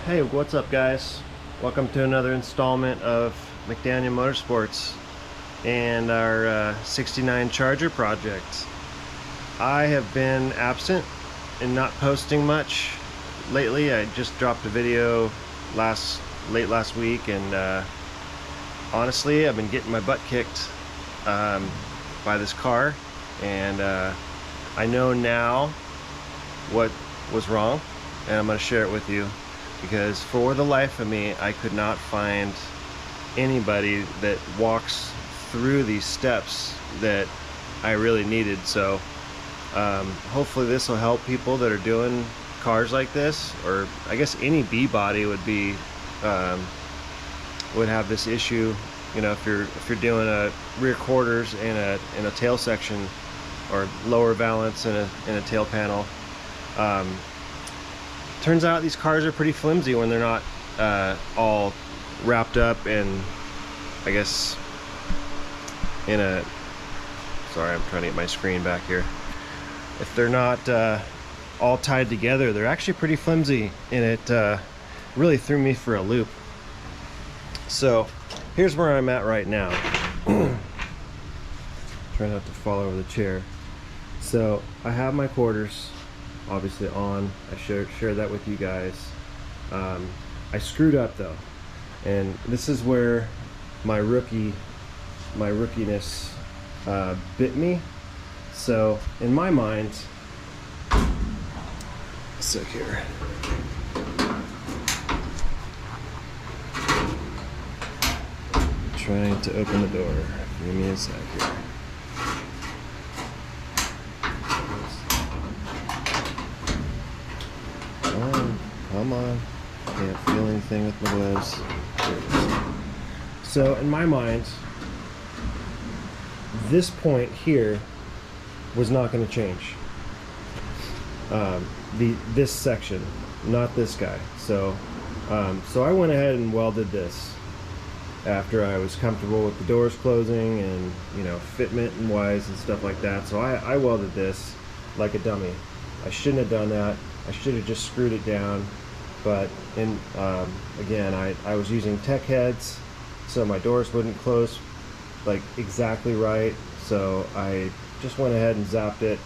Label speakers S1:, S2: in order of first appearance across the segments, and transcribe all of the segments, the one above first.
S1: Hey, what's up guys? Welcome to another installment of McDaniel Motorsports and our 69 Charger project. I have been absent and not posting much lately. I just dropped a video late last week, and honestly I've been getting my butt kicked by this car, and I know now what was wrong, and I'm going to share it with you, because for the life of me I could not find anybody that walks through these steps that I really needed. So hopefully this will help people that are doing cars like this, or I guess any B body would have this issue. You know, if you're doing a rear quarters in a tail section, or lower valance in a tail panel. Turns out these cars are pretty flimsy when they're not all wrapped up in, I guess, in a, sorry, I'm trying to get my screen back here. If they're not all tied together, they're actually pretty flimsy, and it really threw me for a loop. So here's where I'm at right now. Try not to fall over the chair. So I have my quarters obviously on. I shared that with you guys. I screwed up though, and this is where my rookiness bit me. So in my mind, so here, trying to open the door. Give me a sec here. Come on, can't feel anything with my gloves. There it is. So in my mind, this point here was not going to change. This section, not this guy. So I went ahead and welded this after I was comfortable with the doors closing and, you know, fitment and wise and stuff like that. So I welded this like a dummy. I shouldn't have done that. I should have just screwed it down, but again, I was using tech heads, so my doors wouldn't close like exactly right. So I just went ahead and zapped it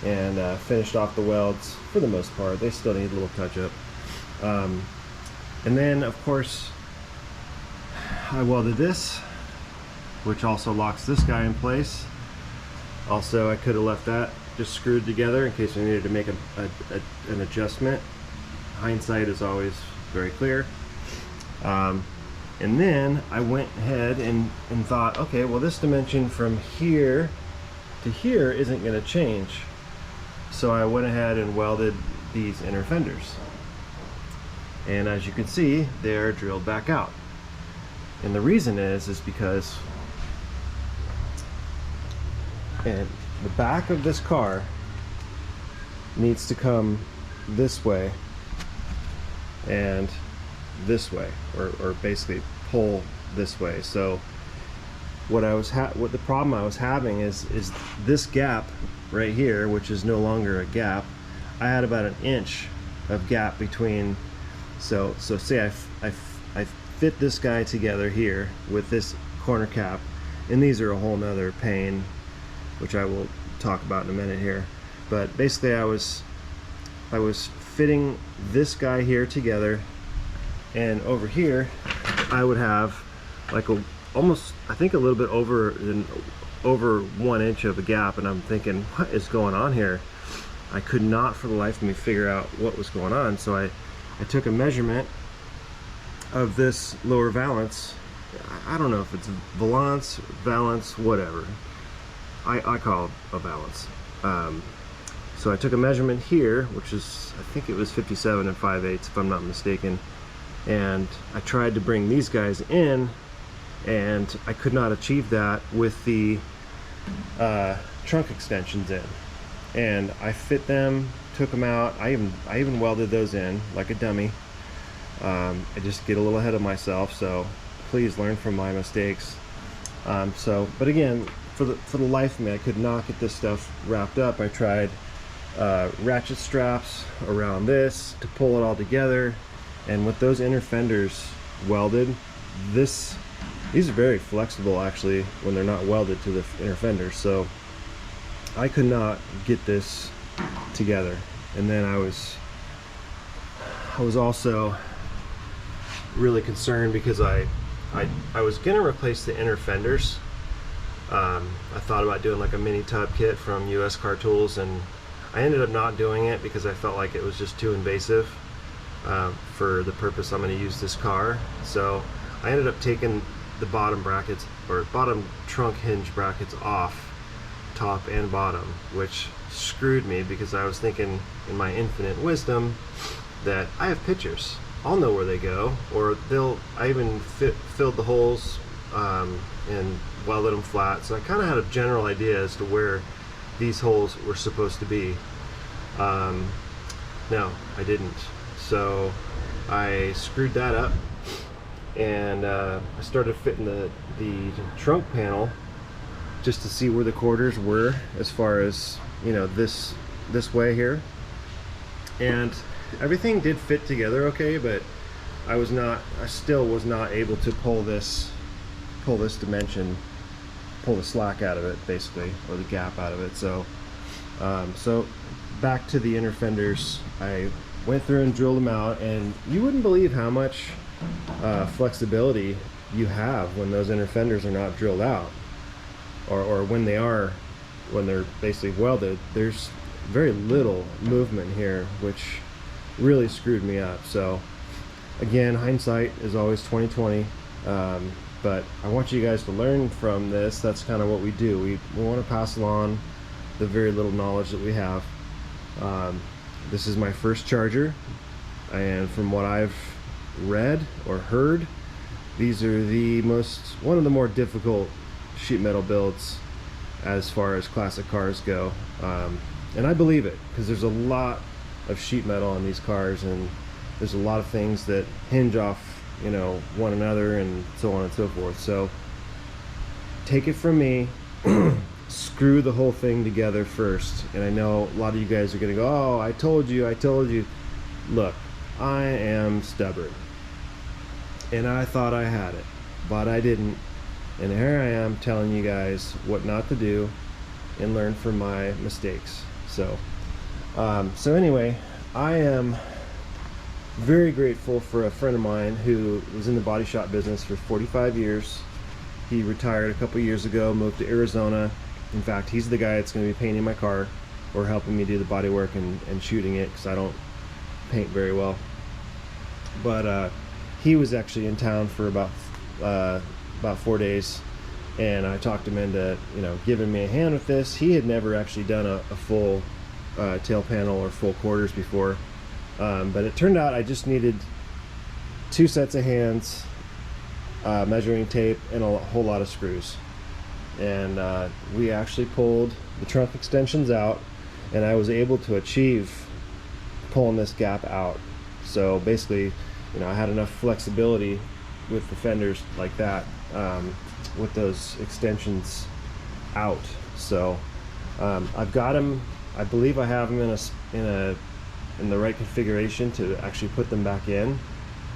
S1: and finished off the welds for the most part. They still need a little touch up. And then of course I welded this, which also locks this guy in place. Also, I could have left that just screwed together in case I needed to make an adjustment. Hindsight is always very clear. And then I went ahead and thought, okay, well, this dimension from here to here isn't going to change. So I went ahead and welded these inner fenders. And as you can see, they're drilled back out. And the reason is because the back of this car needs to come this way and this way, or basically pull this way. So what the problem I was having is this gap right here, which is no longer a gap. I had about 1 inch of gap between. So say I fit this guy together here with this corner cap, and these are a whole nother pain, which I will talk about in a minute here. But basically I was fitting this guy here together, and over here I would have like almost, I think, a little bit over 1 inch of a gap, and I'm thinking, what is going on here? I could not for the life of me figure out what was going on. So I took a measurement of this lower valance. I don't know if it's valance, whatever. I call it a valance. So I took a measurement here, which is, I think it was 57 5/8 if I'm not mistaken, and I tried to bring these guys in, and I could not achieve that with the trunk extensions in. And I fit them, took them out. I even welded those in like a dummy. I just get a little ahead of myself, so please learn from my mistakes. But again, for the life of me, I could not get this stuff wrapped up. I tried ratchet straps around this to pull it all together, And with those inner fenders welded, these are very flexible actually when they're not welded to the inner fenders. So I could not get this together. And then I was also really concerned because I was gonna replace the inner fenders. I thought about doing like a mini tub kit from US Car Tools, and I ended up not doing it because I felt like it was just too invasive for the purpose I'm going to use this car. So I ended up taking the bottom brackets, or bottom trunk hinge brackets, off, top and bottom, which screwed me because I was thinking in my infinite wisdom that I have pictures, I'll know where they go, or I even filled the holes and welded them flat, so I kind of had a general idea as to where these holes were supposed to be. No, I didn't. So I screwed that up, and I started fitting the trunk panel just to see where the quarters were as far as, you know, this way here, and everything did fit together okay, but I still was not able to pull this dimension, pull the slack out of it basically, or the gap out of it. So so back to the inner fenders, I went through and drilled them out, and you wouldn't believe how much flexibility you have when those inner fenders are not drilled out, or when they're basically welded. There's very little movement here, which really screwed me up. So again, hindsight is always 20/20, but I want you guys to learn from this. That's kind of what we do. We want to pass along the very little knowledge that we have. This is my first charger, and from what I've read or heard, these are one of the more difficult sheet metal builds as far as classic cars go, and I believe it, because there's a lot of sheet metal on these cars, and there's a lot of things that hinge off, you know, one another, and so on and so forth. So take it from me, screw the whole thing together first. And I know a lot of you guys are gonna go, oh, I told you. Look, I am stubborn, and I thought I had it, but I didn't. And here I am telling you guys what not to do and learn from my mistakes. So so anyway, I am very grateful for a friend of mine who was in the body shop business for 45 years. He retired a couple years ago, moved to Arizona. In fact, he's the guy that's going to be painting my car, or helping me do the body work and shooting it, because I don't paint very well. But he was actually in town for about 4 days, and I talked him into, you know, giving me a hand with this. He had never actually done a full tail panel or full quarters before, but it turned out I just needed 2 sets of hands, measuring tape, and a whole lot of screws. And we actually pulled the trunk extensions out, and I was able to achieve pulling this gap out. So basically, you know, I had enough flexibility with the fenders like that, with those extensions out. So I've got them. I believe I have them in the right configuration to actually put them back in.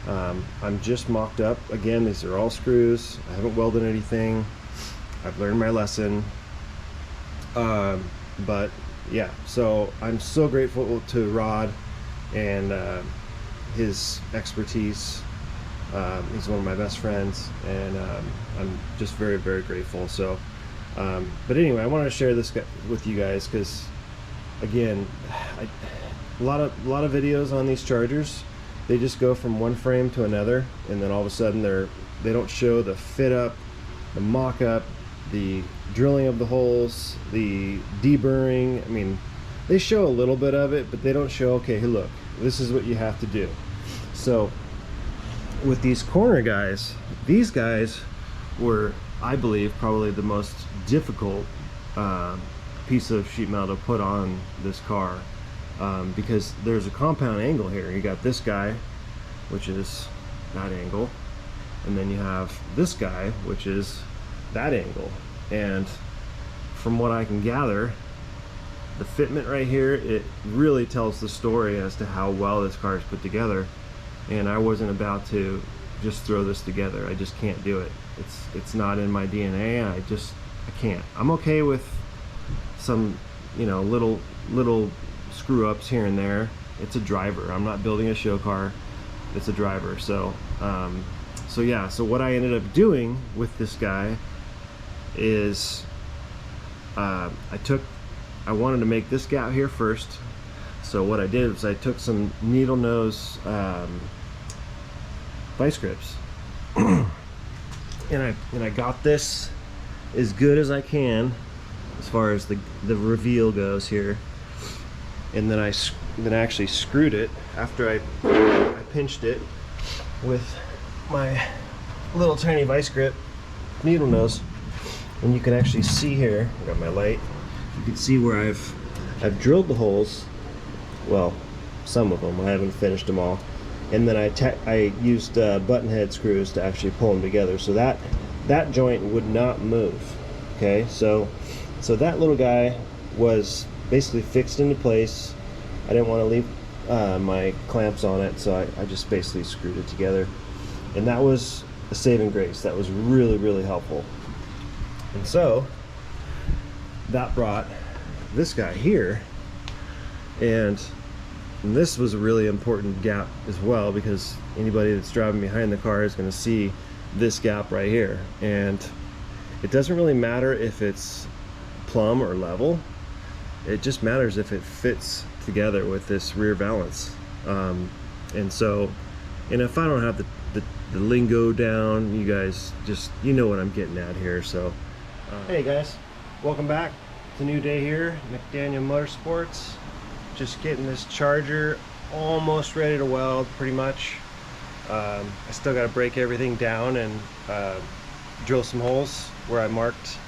S1: I'm just mocked up. Again, these are all screws. I haven't welded anything. I've learned my lesson. But yeah, so I'm so grateful to Rod and his expertise. He's one of my best friends, and I'm just very, very grateful. So but anyway, I wanted to share this with you guys, because again, a lot of videos on these chargers, they just go from one frame to another, and then all of a sudden they don't show the fit up, the mock up, the drilling of the holes, the deburring. I mean, they show a little bit of it, but they don't show, okay, hey, look, this is what you have to do. So with these corner guys, these guys were, I believe, probably the most difficult piece of sheet metal to put on this car, because there's a compound angle here. You got this guy, which is that angle, and then you have this guy, which is that angle. And from what I can gather, the fitment right here, it really tells the story as to how well this car is put together. and I wasn't about to just throw this together. I just can't do it. It's not in my DNA. I can't. I'm okay with some, you know, little screw ups here and there. It's a driver. I'm not building a show car. It's a driver. So yeah, so what I ended up doing with this guy is I wanted to make this gap here first. So what I did was I took some needle nose vice grips and I got this as good as I can as far as the reveal goes here, and then I actually screwed it after I pinched it with my little tiny vice grip needle nose. And you can actually see here, I got my light, you can see where I've drilled the holes. Well, some of them, I haven't finished them all. And then I used button head screws to actually pull them together, so that joint would not move. Okay, so that little guy was basically fixed into place. I didn't want to leave my clamps on it, so I just basically screwed it together, and that was a saving grace. That was really, really helpful. And so that brought this guy here, and this was a really important gap as well, because anybody that's driving behind the car is going to see this gap right here. And it doesn't really matter if it's plumb or level, it just matters if it fits together with this rear valance. And if I don't have the lingo down, you guys just, you know what I'm getting at here. So hey guys, welcome back. It's a new day here, McDaniel Motorsports. Just getting this Charger almost ready to weld, pretty much. I still got to break everything down and drill some holes where I marked,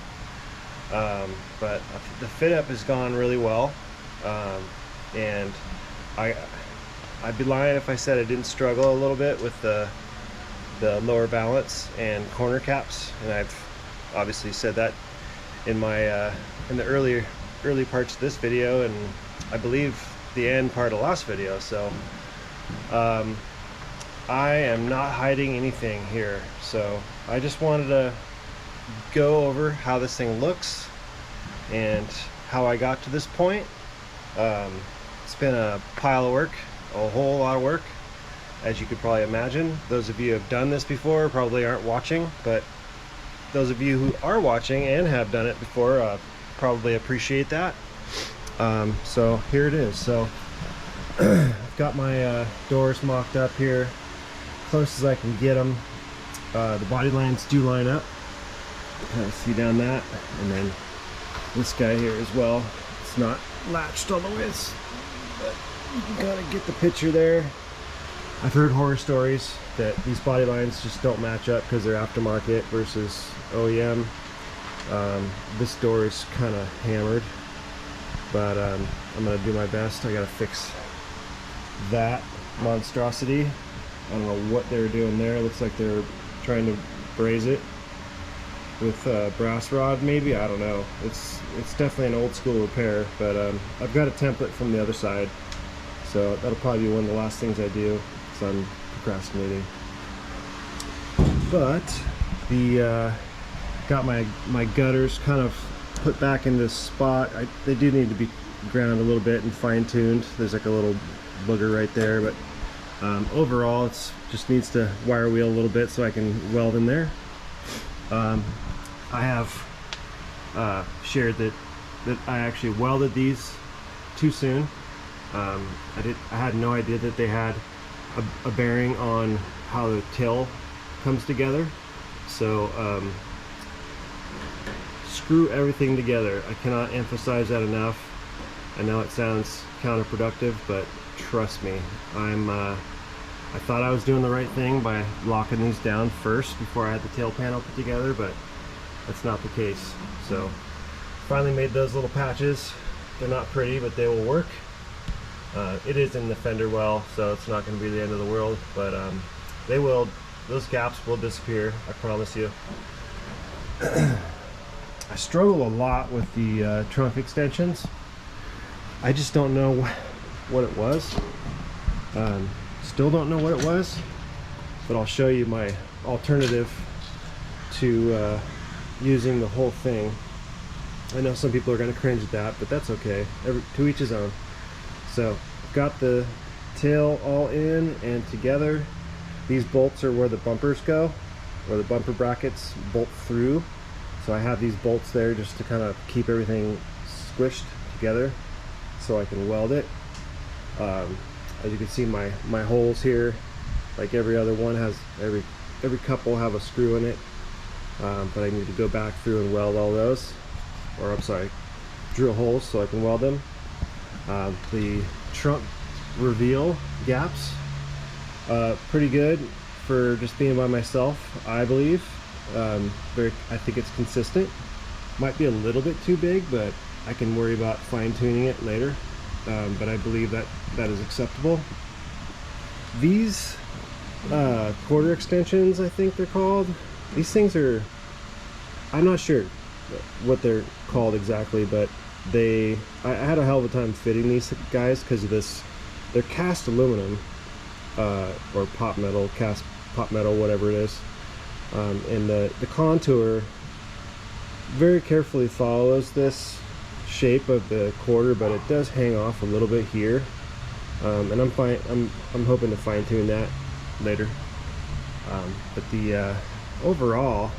S1: but the fit up has gone really well, and I'd be lying if I said I didn't struggle a little bit with the lower valance and corner caps, and I've obviously said that in my in the early parts of this video, and I believe the end part of the last video. So I am not hiding anything here, so I just wanted to go over how this thing looks and how I got to this point. It's been a pile of work, a whole lot of work, as you could probably imagine. Those of you who have done this before probably aren't watching, but those of you who are watching and have done it before probably appreciate that. So here it is. So I've got my doors mocked up here, close as I can get them. The body lines do line up. See down that, and then this guy here as well. It's not latched all the way, but you can kind of get the picture there. I've heard horror stories that these body lines just don't match up because they're aftermarket versus OEM. This door is kind of hammered, but I'm gonna do my best. I gotta fix that monstrosity. I don't know what they're doing there. It looks like they're trying to braze it with a brass rod, maybe. I don't know. It's definitely an old school repair, but I've got a template from the other side, so that'll probably be one of the last things I do, because I'm procrastinating. But got my gutters kind of put back in this spot. They do need to be ground a little bit and fine-tuned. There's like a little booger right there, but overall it just needs to wire wheel a little bit so I can weld in there. I have shared that I actually welded these too soon. I had no idea that they had a bearing on how the tail comes together. So screw everything together. I cannot emphasize that enough. I know it sounds counterproductive, but trust me, I thought I was doing the right thing by locking these down first before I had the tail panel put together, but that's not the case. So finally made those little patches. They're not pretty, but they will work. It is in the fender well, so it's not going to be the end of the world, but those gaps will disappear, I promise you. I struggle a lot with the trunk extensions. I just don't know what it was. Still don't know what it was, but I'll show you my alternative to using the whole thing. I know some people are going to cringe at that, but that's okay. To each his own. So got the tail all in and together. These bolts are where the bumpers go, where the bumper brackets bolt through. So I have these bolts there just to kind of keep everything squished together so I can weld it. As you can see, my holes here, like every other one, has every couple have a screw in it, but I need to go back through and weld all those, or I'm sorry, drill holes so I can weld them. The trunk reveal gaps, pretty good for just being by myself, I believe. I think it's consistent. Might be a little bit too big, but I can worry about fine-tuning it later. But I believe that is acceptable. These quarter extensions, I think they're called. These things are, I'm not sure what they're called exactly, but I had a hell of a time fitting these guys because of this. They're cast aluminum, or pop metal, whatever it is. And the contour very carefully follows this shape of the quarter, but it does hang off a little bit here. And I'm hoping to fine tune that later. But the overall,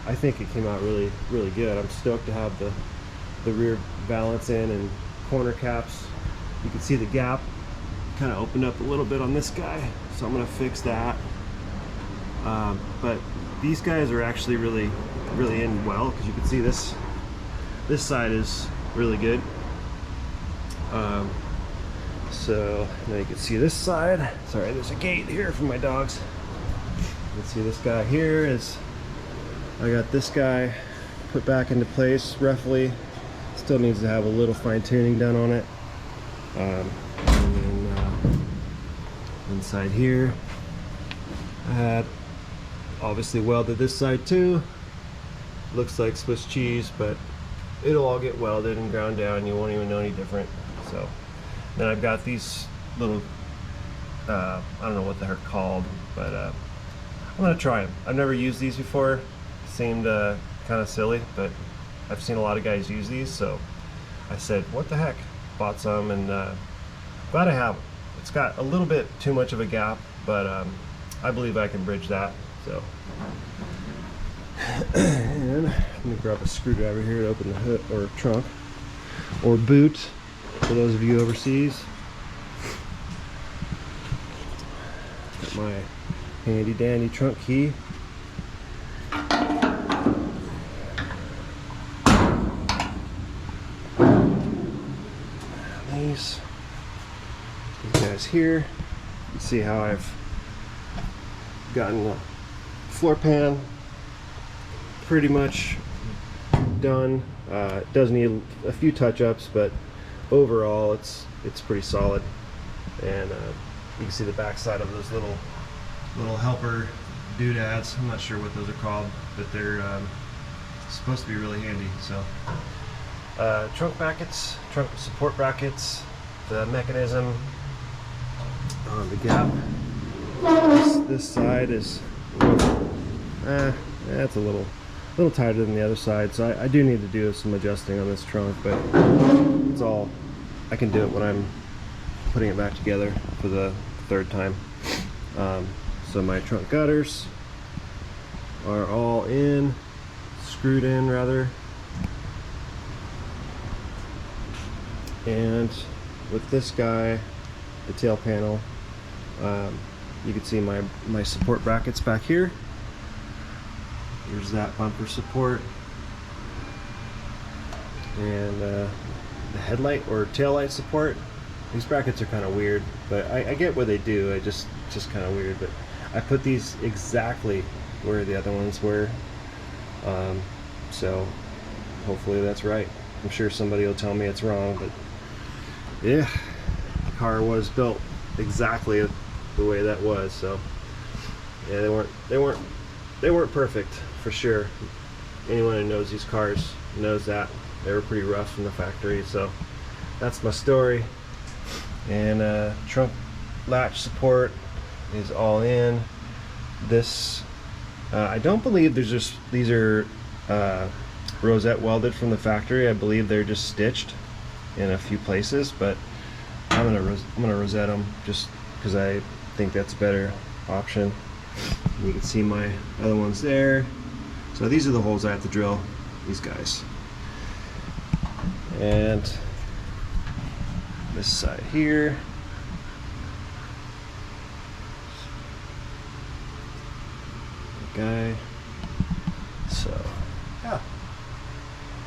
S1: I think it came out really, really good. I'm stoked to have the rear valance in and corner caps. You can see the gap kind of opened up a little bit on this guy, so I'm gonna fix that. But these guys are actually really, really in well, because you can see this side is really good. So now you can see this side. Sorry, there's a gate here for my dogs. You can see this guy here is, I got this guy put back into place roughly. Still needs to have a little fine tuning done on it. And then inside here, I had obviously welded this side too. Looks like Swiss cheese, but it'll all get welded and ground down. You won't even know any different. So then I've got these little, I don't know what they're called, but I'm gonna try them. I've never used these before. Seemed kind of silly, but I've seen a lot of guys use these, so I said, what the heck? Bought some, and glad I have them. It's got a little bit too much of a gap, but I believe I can bridge that. So, and let me grab a screwdriver here to open the hood or trunk or boot for those of you overseas. Got my handy dandy trunk key. These guys here, you can see how I've gotten the floor pan pretty much done. It does need a few touch-ups, but overall it's pretty solid. And you can see the back side of those little helper doodads. I'm not sure what those are called, but they're supposed to be really handy. So trunk brackets, trunk support brackets, the mechanism on the gap. This side is that's a little tighter than the other side, so I do need to do some adjusting on this trunk, but it's all, I can do it when I'm putting it back together for the third time. So my trunk gutters are all screwed in rather, and with this guy, the tail panel, you can see my support brackets back here. Here's that bumper support, and the headlight or tail light support. These brackets are kind of weird, but I get what they do. It's just kind of weird, but I put these exactly where the other ones were, so hopefully that's right. I'm sure somebody will tell me it's wrong, but yeah, the car was built exactly the way that was. So yeah, they weren't perfect for sure. Anyone who knows these cars knows that they were pretty rough from the factory. So that's my story. And trunk latch support is all in. This I don't believe there's just these are rosette welded from the factory. I believe they're just stitched in a few places, but I'm gonna rosette them just because I think that's a better option. You can see my other ones there. So these are the holes I have to drill, these guys. And this side here. Okay. So, yeah.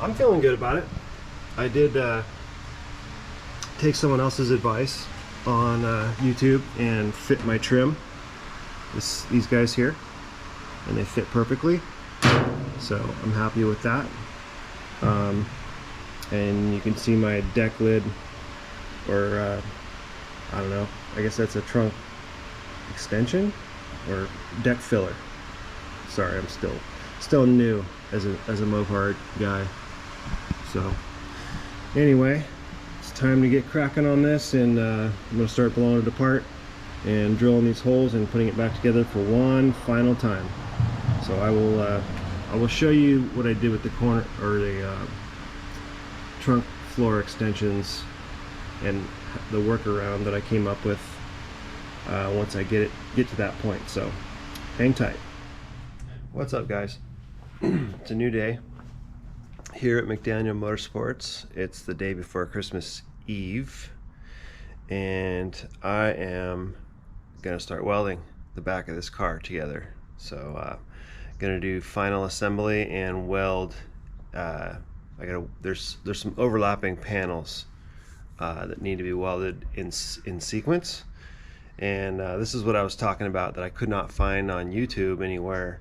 S1: I'm feeling good about it. I did take someone else's advice on YouTube and fit my trim. These guys here, and they fit perfectly. So I'm happy with that. And you can see my deck lid, or I don't know, I guess that's a trunk extension or deck filler. Sorry, I'm still new as a Mopar guy. So anyway, it's time to get cracking on this, and I'm gonna start blowing it apart and drilling these holes and putting it back together for one final time. So I will show you what I did with the corner or the trunk floor extensions and the workaround that I came up with once I get to that point. So hang tight. What's up, guys? It's a new day here at McDaniel Motorsports. It's the day before Christmas Eve, and I am gonna start welding the back of this car together. So gonna do final assembly and weld. There's some overlapping panels that need to be welded in sequence, and this is what I was talking about, that I could not find on YouTube anywhere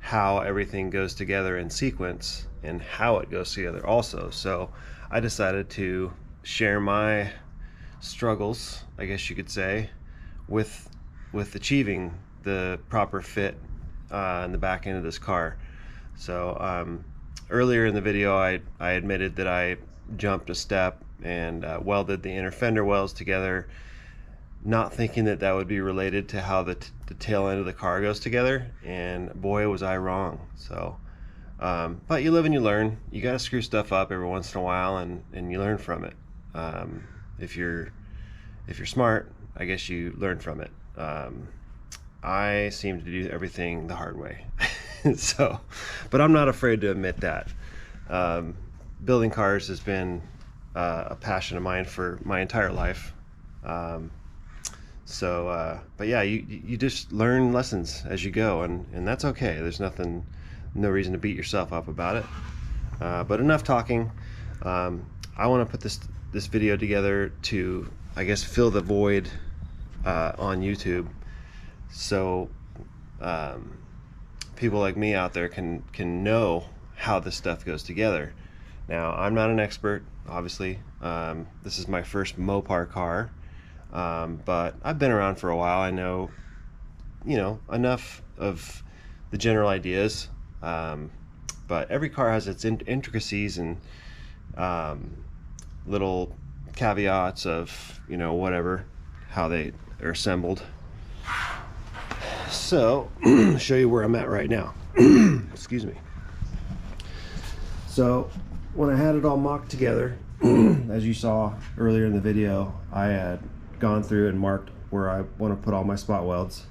S1: how everything goes together in sequence and how it goes together also. So I decided to share my struggles, I guess you could say, with achieving the proper fit in the back end of this car. So earlier in the video I admitted that I jumped a step and welded the inner fender wells together, not thinking that that would be related to how the tail end of the car goes together, and boy was I wrong. So but you live and you learn. You got to screw stuff up every once in a while, and you learn from it. If you're smart, I guess you learn from it. I seem to do everything the hard way. So, but I'm not afraid to admit that. Building cars has been a passion of mine for my entire life. But yeah, you just learn lessons as you go, and that's okay. There's no reason to beat yourself up about it. But enough talking. I want to put this video together to, I guess, fill the void on YouTube, so people like me out there can know how this stuff goes together. Now, I'm not an expert, obviously. This is my first Mopar car, but I've been around for a while. I know, enough of the general ideas, but every car has its intricacies and little caveats of, whatever, how they are assembled. So, show you where I'm at right now. Excuse me. So, when I had it all mocked together, as you saw earlier in the video, I had gone through and marked where I want to put all my spot welds.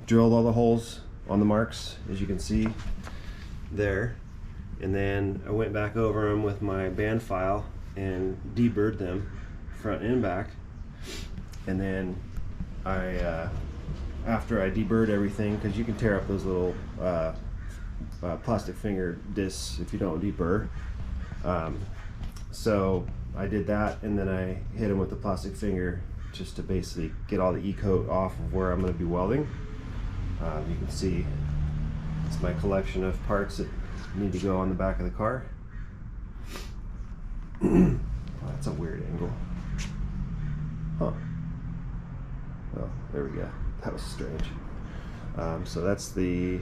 S1: Drilled all the holes on the marks, as you can see there, and then I went back over them with my band file and deburred them front and back. And then after I deburred everything, because you can tear up those little plastic finger discs if you don't deburr. So I did that, and then I hit them with the plastic finger just to basically get all the E-coat off of where I'm going to be welding. You can see it's my collection of parts that need to go on the back of the car. Oh, that's a weird angle. Huh. Oh, there we go. That was strange. So that's the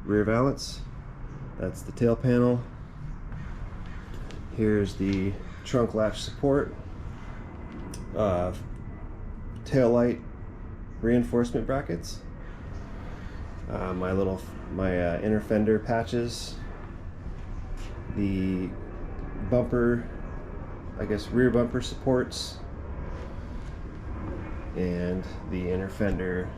S1: rear valance. That's the tail panel. Here's the trunk latch support. taillight reinforcement brackets, my inner fender patches, the bumper, I guess rear bumper supports, and the inner fender,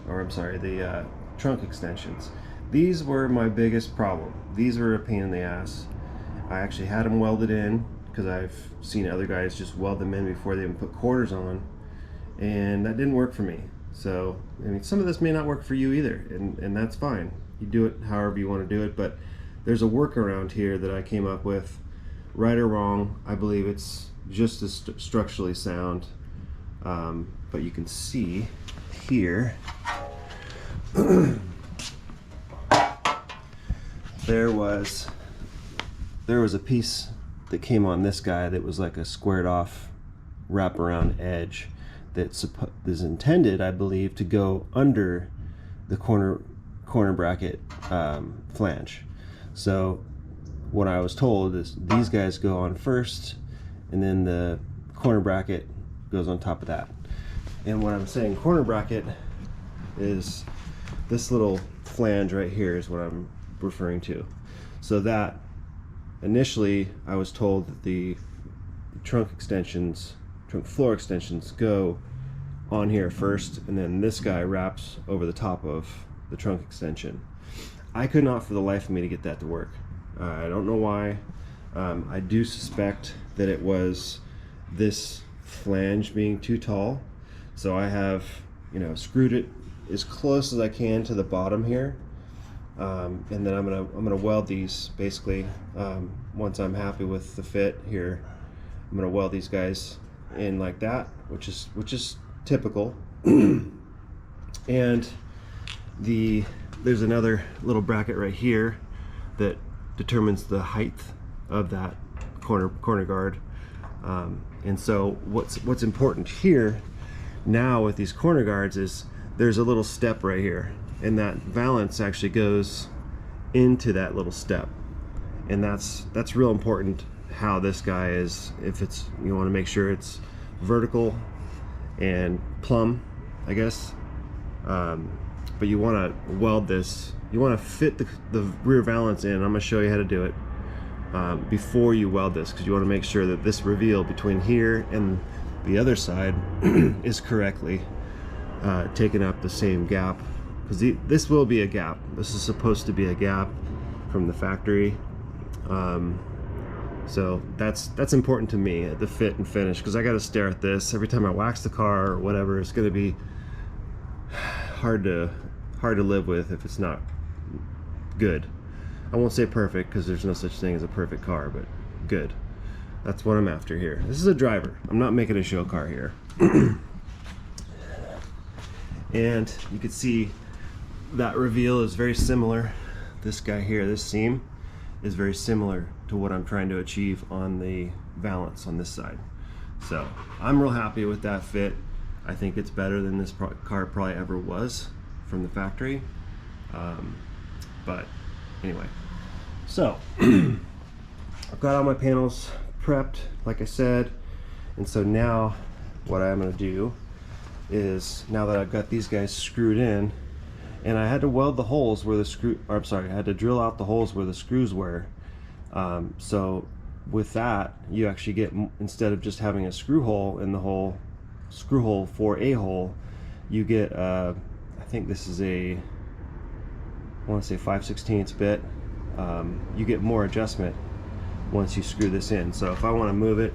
S1: or I'm sorry, the trunk extensions. These were my biggest problem. These were a pain in the ass. I actually had them welded in because I've seen other guys just weld them in before they even put quarters on, and that didn't work for me. So I mean, some of this may not work for you either, and that's fine. You do it however you want to do it, but there's a workaround here that I came up with. Right or wrong, I believe it's just as structurally sound, but you can see here there was a piece that came on this guy that was like a squared off wraparound edge that is intended, I believe, to go under the corner bracket flange. So what I was told is these guys go on first, and then the corner bracket goes on top of that. And what I'm saying corner bracket is this little flange right here is what I'm referring to. So that initially I was told that the trunk floor extensions go on here first, and then this guy wraps over the top of the trunk extension. I could not for the life of me to get that to work. I don't know why. I do suspect that it was this flange being too tall. So I have, screwed it as close as I can to the bottom here, and then I'm gonna weld these basically. Once I'm happy with the fit here, I'm gonna weld these guys in like that, which is typical. And there's another little bracket right here that determines the height of that corner guard. And so what's important here now with these corner guards is there's a little step right here, and that valance actually goes into that little step, and that's real important how this guy is. If you want to make sure it's vertical and plumb, I guess, but you want to weld this, you want to fit the rear valance in. I'm going to show you how to do it before you weld this, because you want to make sure that this reveal between here and the other side is correctly taking up the same gap, because this will be a gap. This is supposed to be a gap from the factory. So that's important to me, the fit and finish, because I got to stare at this every time I wax the car or whatever. It's going to be hard to live with if it's not good. I won't say perfect, because there's no such thing as a perfect car, but good. That's what I'm after here. This is a driver. I'm not making a show car here. And you can see that reveal is very similar. This guy here, this seam, is very similar to what I'm trying to achieve on the valance on this side. So I'm real happy with that fit. I think it's better than this car probably ever was from the factory. But anyway, so I've got all my panels prepped, like I said, and so now what I'm going to do is, now that I've got these guys screwed in, and I had to weld the holes where I had to drill out the holes where the screws were. So with that, you actually get, instead of just having a screw hole in the hole, screw hole for a hole, you get I think this is I want to say 5/16 bit. You get more adjustment once you screw this in. So if I want to move it,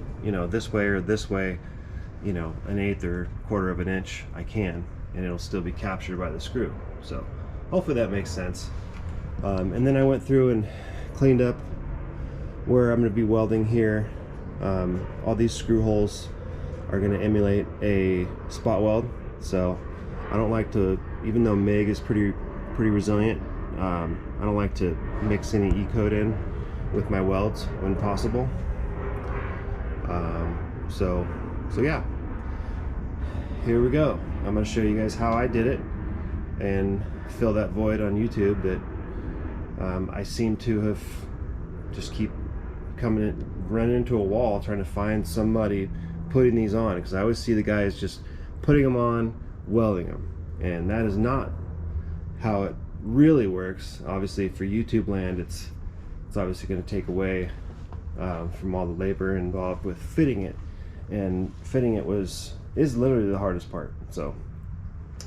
S1: this way or this way, an eighth or quarter of an inch, I can, and it'll still be captured by the screw. So hopefully that makes sense. And then I went through and cleaned up where I'm going to be welding here. All these screw holes are going to emulate a spot weld, so I don't like to, even though MIG is pretty resilient, I don't like to mix any E-coat in with my welds when possible. So yeah, here we go. I'm going to show you guys how I did it and fill that void on YouTube that I seem to have just keep running into a wall trying to find somebody putting these on, because I always see the guys just putting them on, welding them. And that is not how it really works. Obviously for YouTube land, it's obviously going to take away from all the labor involved with fitting it, and fitting it is literally the hardest part. So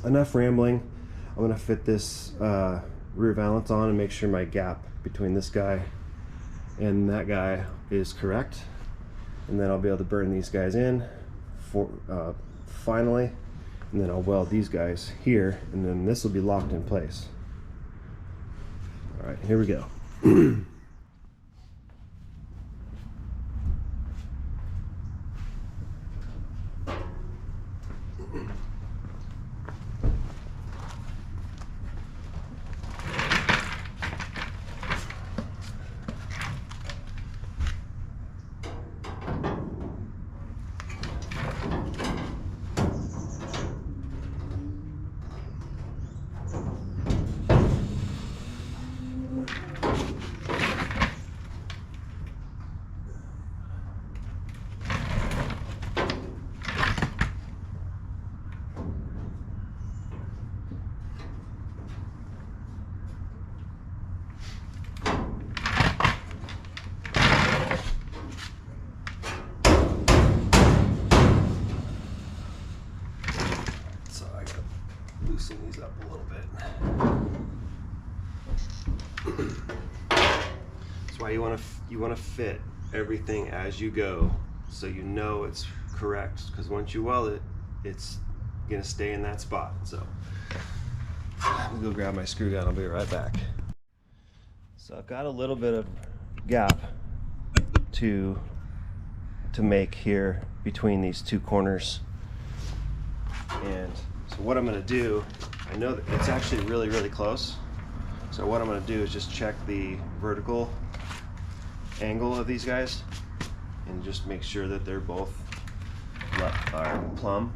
S1: enough rambling. I'm going to fit this rear valance on and make sure my gap between this guy and that guy is correct, and then I'll be able to burn these guys in for finally, and then I'll weld these guys here, and then this will be locked in place. All right, here we go. Loosen these up a little bit. That's why you want to fit everything as you go, so you know it's correct. Because once you weld it, it's gonna stay in that spot. So I'm gonna go grab my screw gun. I'll be right back. So I've got a little bit of gap to make here between these two corners, and so what I'm going to do, I know that it's actually really, really close. So what I'm going to do is just check the vertical angle of these guys and just make sure that they're both plumb.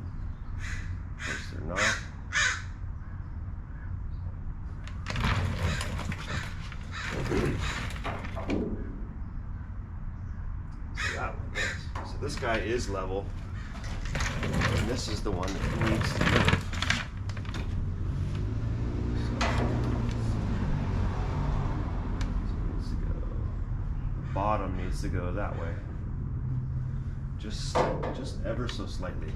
S1: Of course they're not. So that one is. So this guy is level, and this is the one that needs to move. Bottom needs to go that way, just ever so slightly.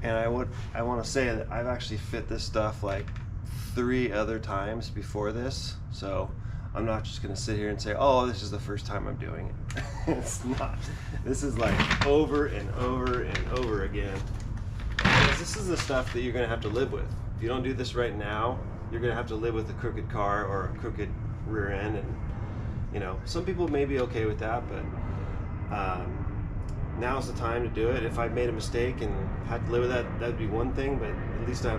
S1: And I want to say that I've actually fit this stuff like 3 other times before this, so I'm not just going to sit here and say, oh, this is the first time I'm doing it. It's not. This is like over and over and over again. Because this is the stuff that you're going to have to live with. If you don't do this right now, you're going to have to live with a crooked car or a crooked rear end, and You know, some people may be okay with that, but now's the time to do it. If I made a mistake and had to live with that, that'd be one thing. But at least I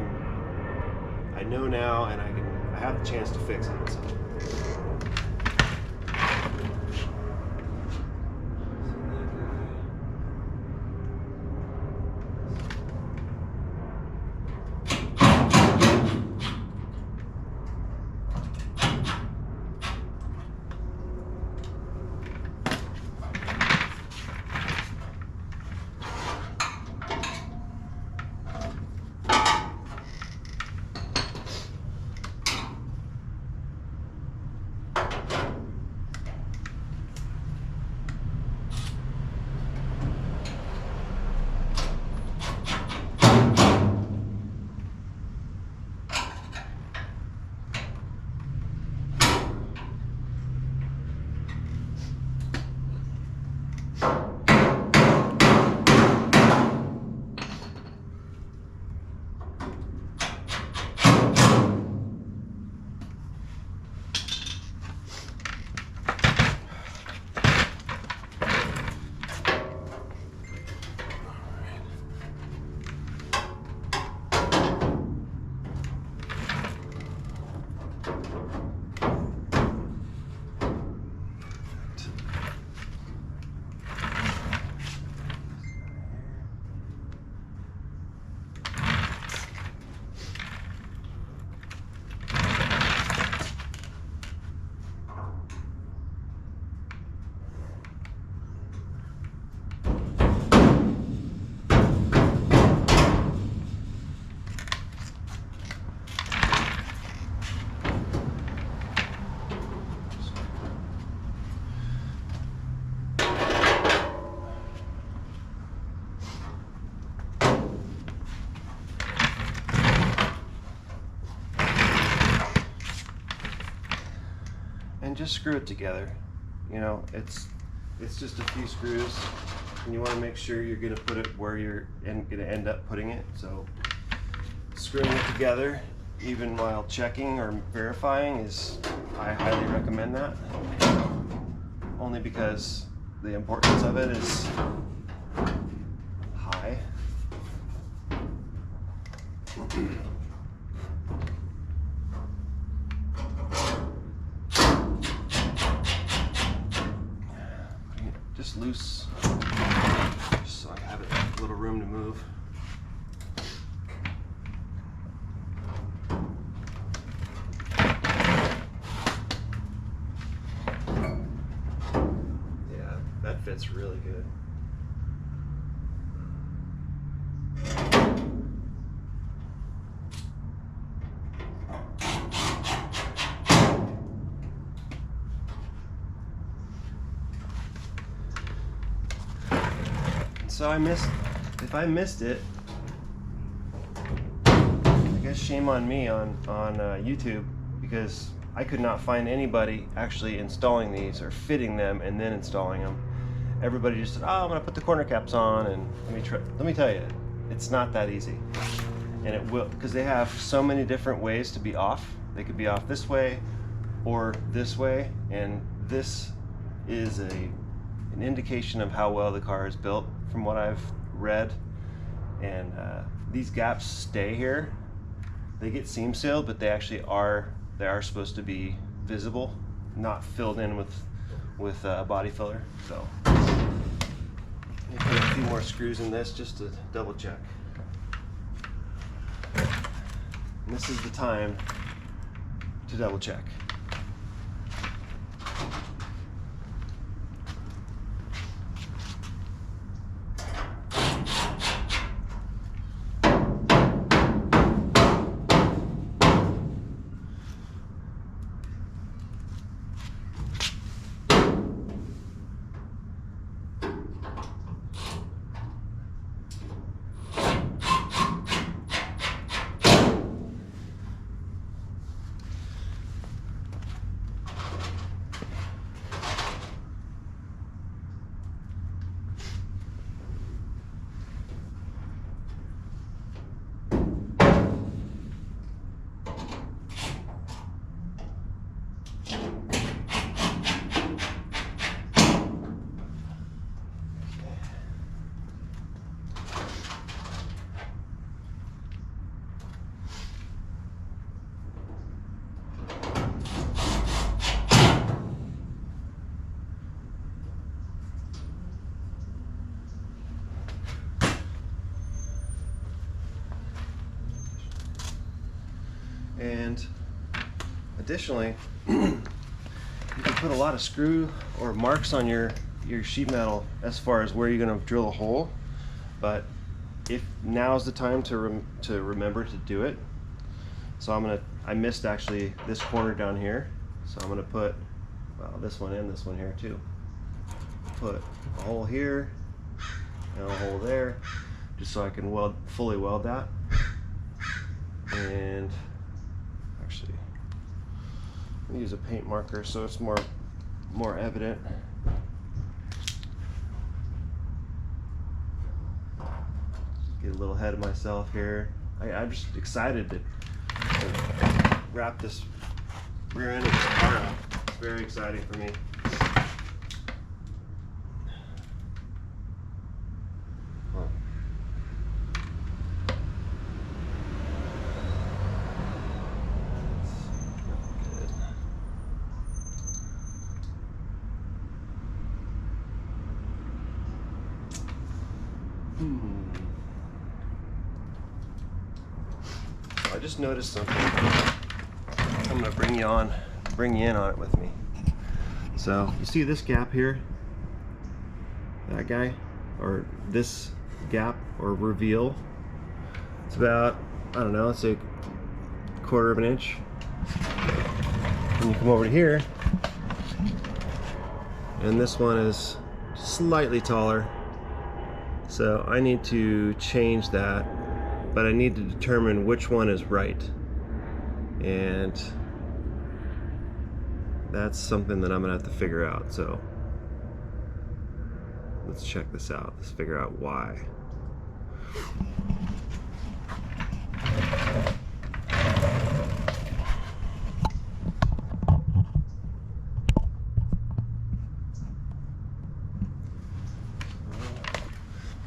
S1: know now, and I have the chance to fix it. So. And just screw it together. You know, it's just a few screws, and you want to make sure you're going to put it where you're going to end up putting it. So screwing it together, even while checking or verifying, I highly recommend that. Only because the importance of it is high. Just loose, just so I have a little room to move. Yeah, that fits really good. So if I missed it, I guess shame on me on YouTube, because I could not find anybody actually installing these or fitting them and then installing them. Everybody just said, "Oh, I'm gonna put the corner caps on," and let me tell you, it's not that easy. And it will, because they have so many different ways to be off. They could be off this way or this way, and this is an indication of how well the car is built from what I've read. And these gaps stay here. They get seam sealed, but they actually are supposed to be visible, not filled in with body filler. So let me put a few more screws in this just to double check. And this is the time to double check. And additionally, you can put a lot of screw or marks on your sheet metal as far as where you're going to drill a hole. But if now's the time to remember to do it. So I missed actually this corner down here. So I'm gonna put, well, this one and this one here too. Put a hole here and a hole there, just so I can fully weld that. And actually, I'm gonna use a paint marker so it's more evident. Get a little ahead of myself here. I'm just excited to wrap this rear end of the car up. It's very exciting for me. I just noticed something. I'm gonna bring you in on it with me. So you see this gap here? That guy, or this gap or reveal? It's about, I don't know, let's say a quarter of an inch. And you come over to here, and this one is slightly taller. So I need to change that, but I need to determine which one is right. And that's something that I'm gonna have to figure out. So let's check this out. Let's figure out why.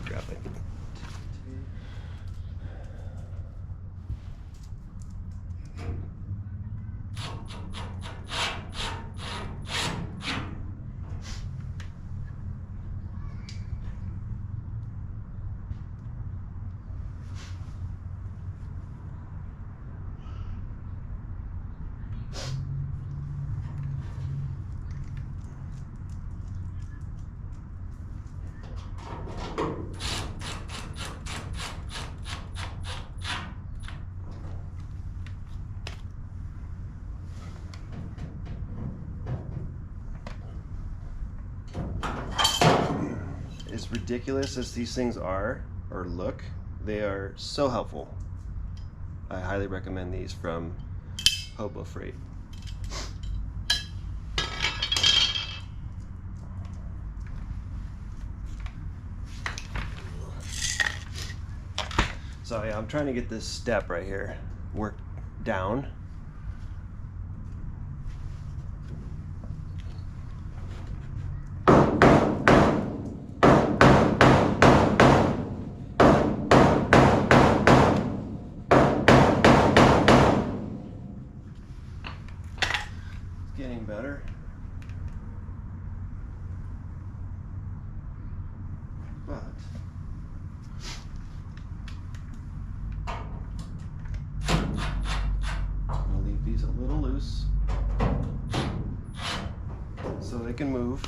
S1: Grab it. As ridiculous as these things are or look, they are so helpful. I highly recommend these from Hobo Freight. So yeah, I'm trying to get this step right here worked down. Getting better. But I'm gonna leave these a little loose so they can move.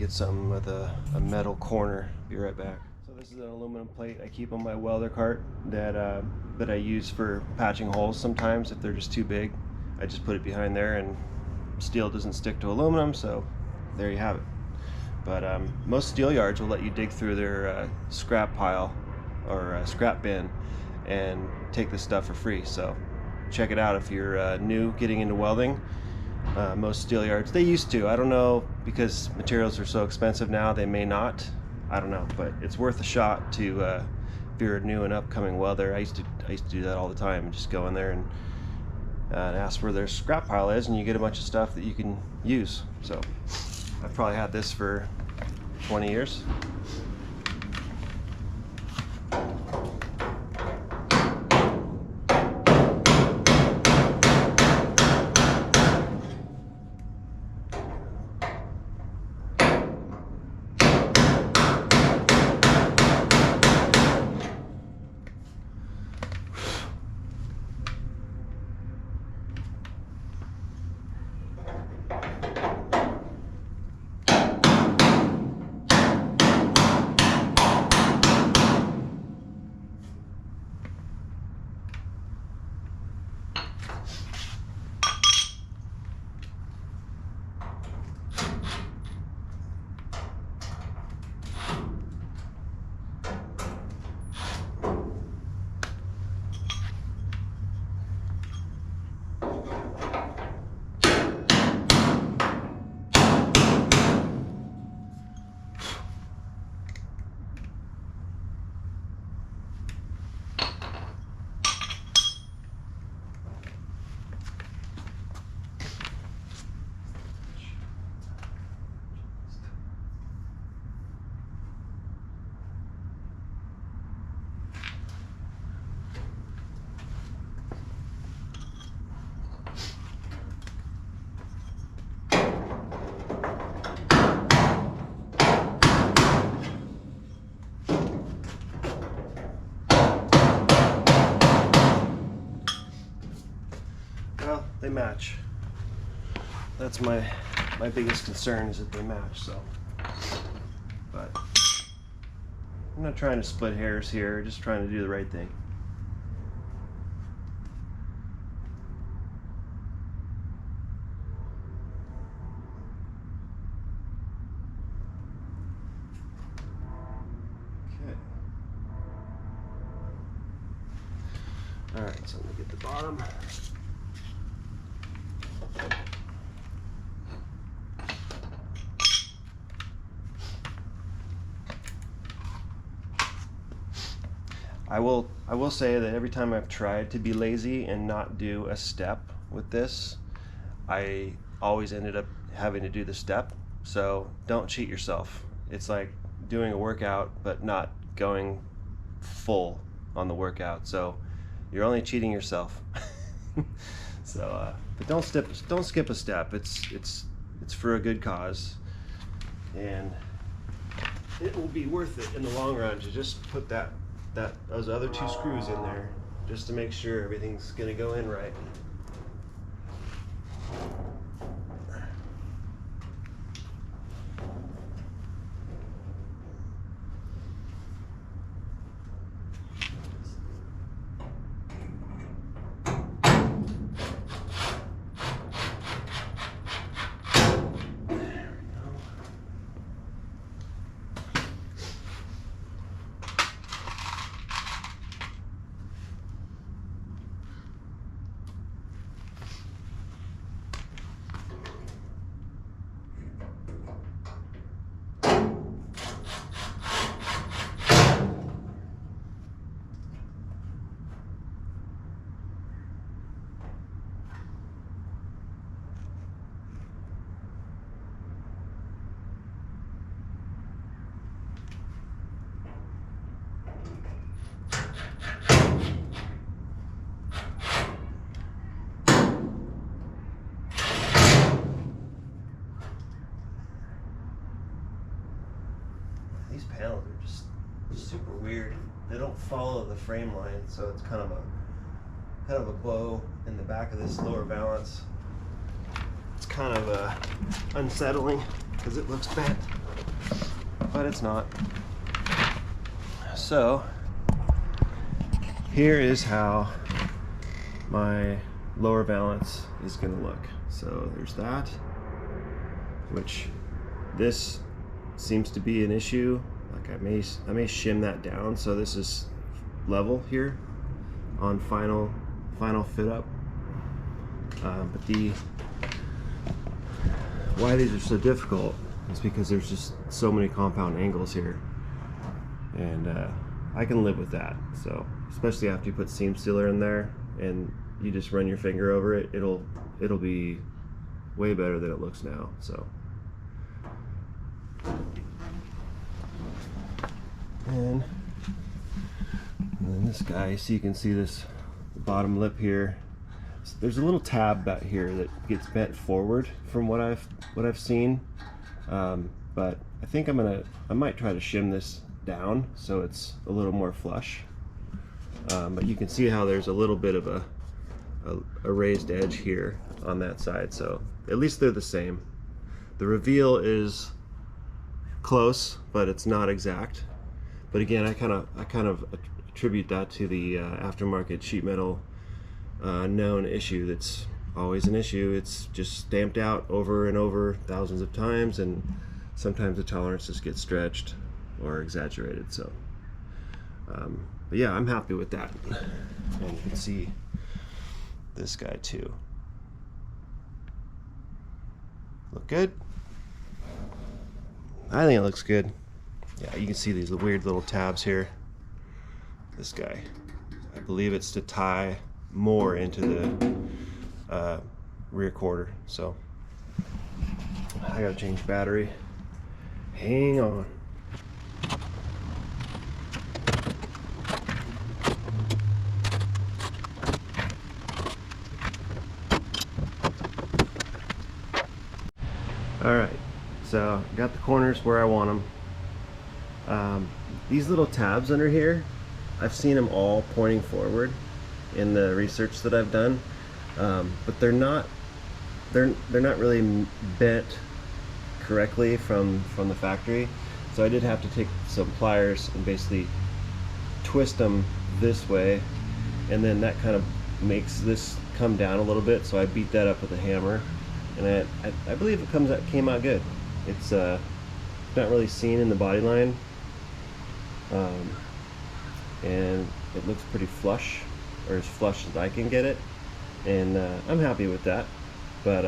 S1: get something with a metal corner. Be right back. So this is an aluminum plate I keep on my welder cart that I use for patching holes sometimes if they're just too big. I just put it behind there, and steel doesn't stick to aluminum, so there you have it. But most steel yards will let you dig through their scrap pile or scrap bin and take this stuff for free. So check it out if you're new getting into welding. Most steel yards, they used to, I don't know, because materials are so expensive now, they may not, I don't know, but it's worth a shot to if you're a new and upcoming welder. I used to do that all the time, and just go in there and ask where their scrap pile is, and you get a bunch of stuff that you can use. So I've probably had this for 20 years. Well, they match. That's my biggest concern, is that they match. So, but I'm not trying to split hairs here, just trying to do the right thing. Okay. All right, so I'm gonna get the bottom. I will say that every time I've tried to be lazy and not do a step with this, I always ended up having to do the step. So don't cheat yourself. It's like doing a workout but not going full on the workout. So you're only cheating yourself. So, but don't skip a step. It's for a good cause, and it will be worth it in the long run to just put those other two screws in there, just to make sure everything's gonna go in right. These panels are just super weird. They don't follow the frame line, so it's kind of a bow in the back of this lower valance. It's kind of unsettling. because it looks bent, but it's not. So here is how my lower valance is going to look. So there's that, which this seems to be an issue. Like I may shim that down so this is level here on final fit up. But why these are so difficult is because there's just so many compound angles here, and I can live with that. So especially after you put seam sealer in there and you just run your finger over it, it'll be way better than it looks now. So and then this guy, so you can see this bottom lip here. There's a little tab back here that gets bent forward from what I've seen, but I think I might try to shim this down so it's a little more flush. But you can see how there's a little bit of a raised edge here on that side, so at least they're the same. The reveal is close, but it's not exact. But again, I kind of attribute that to the aftermarket sheet metal known issue that's always an issue. It's just stamped out over and over thousands of times, and sometimes the tolerances get stretched or exaggerated. So but yeah, I'm happy with that. And you can see this guy too. Look good? I think it looks good. Yeah, you can see these weird little tabs here. This guy, I believe it's to tie more into the rear quarter. So I gotta change battery. Hang on. All right, so got the corners where I want them. These little tabs under here, I've seen them all pointing forward in the research that I've done, but they're not really bent correctly from the factory. So I did have to take some pliers and basically twist them this way, and then that kind of makes this come down a little bit. So I beat that up with a hammer, and I believe it came out good. It's not really seen in the body line, and it looks pretty flush, or as flush as I can get it, and I'm happy with that. But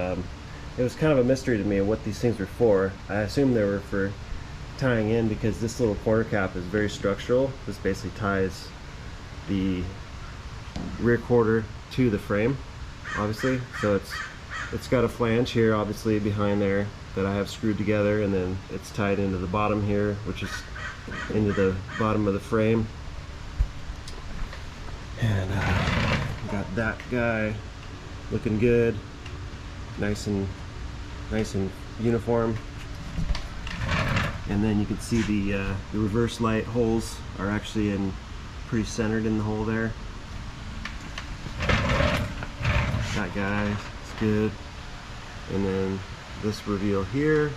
S1: it was kind of a mystery to me what these things were for. I assumed they were for tying in, because this little corner cap is very structural. This basically ties the rear quarter to the frame, obviously. So it's got a flange here, obviously, behind there that I have screwed together, and then it's tied into the bottom here, which is into the bottom of the frame. And got that guy looking good, nice and uniform. And then you can see the reverse light holes are actually pretty centered in the hole there. That guy is good. And then this reveal here,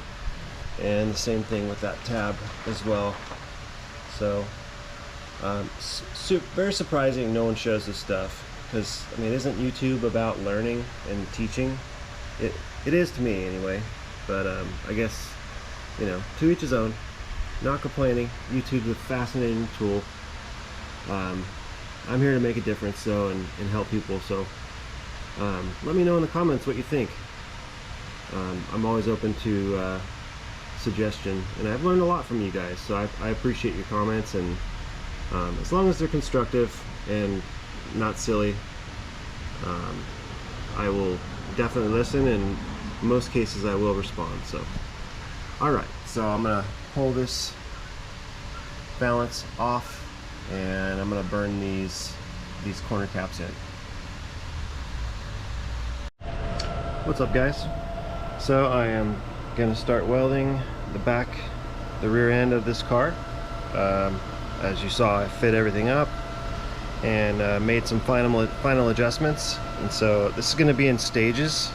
S1: and the same thing with that tab as well. So very surprising no one shows this stuff, because I mean, isn't YouTube about learning and teaching? It is to me anyway, but I guess, you know, to each his own. Not complaining. YouTube's a fascinating tool. I'm here to make a difference, so, and help people. So let me know in the comments what you think. I'm always open to suggestion, and I've learned a lot from you guys, so I appreciate your comments, and as long as they're constructive and not silly, I will definitely listen, and in most cases I will respond. So alright, so I'm gonna pull this valance off, and I'm gonna burn these corner caps in. What's up, guys? So I am gonna start welding the rear end of this car. As you saw, I fit everything up and made some final adjustments, and so this is going to be in stages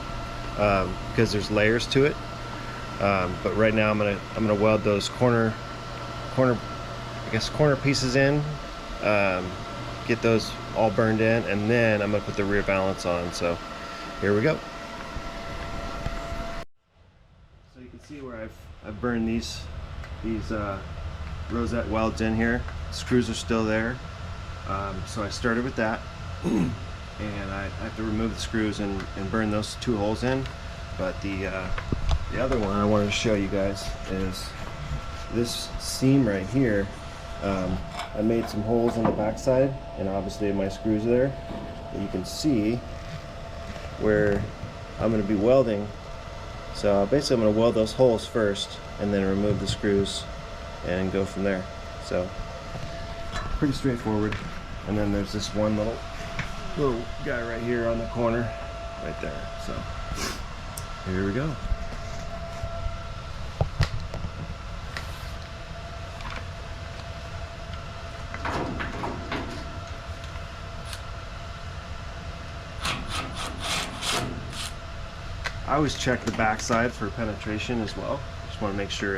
S1: because there's layers to it. But right now I'm gonna weld those corner pieces in, get those all burned in, and then I'm gonna put the rear valance on. So here we go. So you can see where I've burned these rosette welds in here. Screws are still there. So I started with that, and I have to remove the screws and burn those 2 holes in. But the other one I wanted to show you guys is this seam right here. I made some holes on the backside, and obviously my screws are there. But you can see where I'm going to be welding. So basically I'm going to weld those holes first and then remove the screws and go from there. So pretty straightforward. And then there's this one little guy right here on the corner right there. So here we go. I always check the backside for penetration as well. Just want to make sure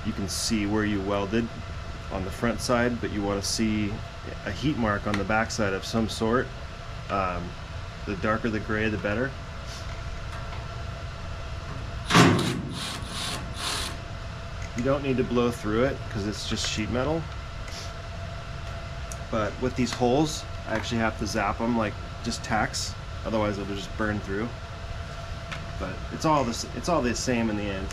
S1: you can see where you welded on the front side, but you want to see a heat mark on the backside of some sort. The darker the gray, the better. You don't need to blow through it because it's just sheet metal. But with these holes, I actually have to zap them like just tacks, otherwise it'll just burn through. But it's all the same in the end.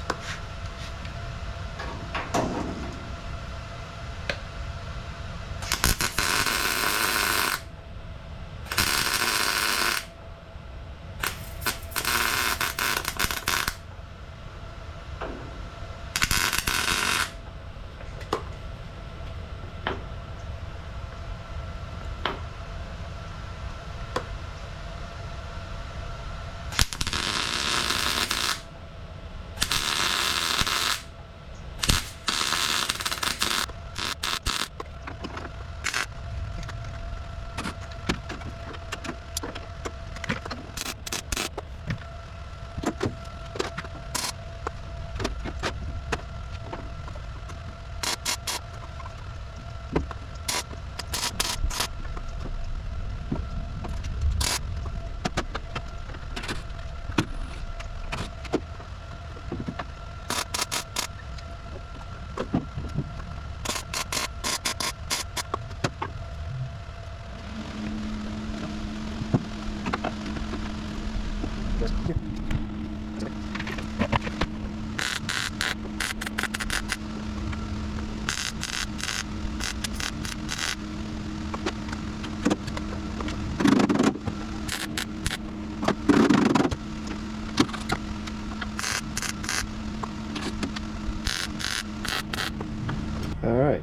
S1: Alright,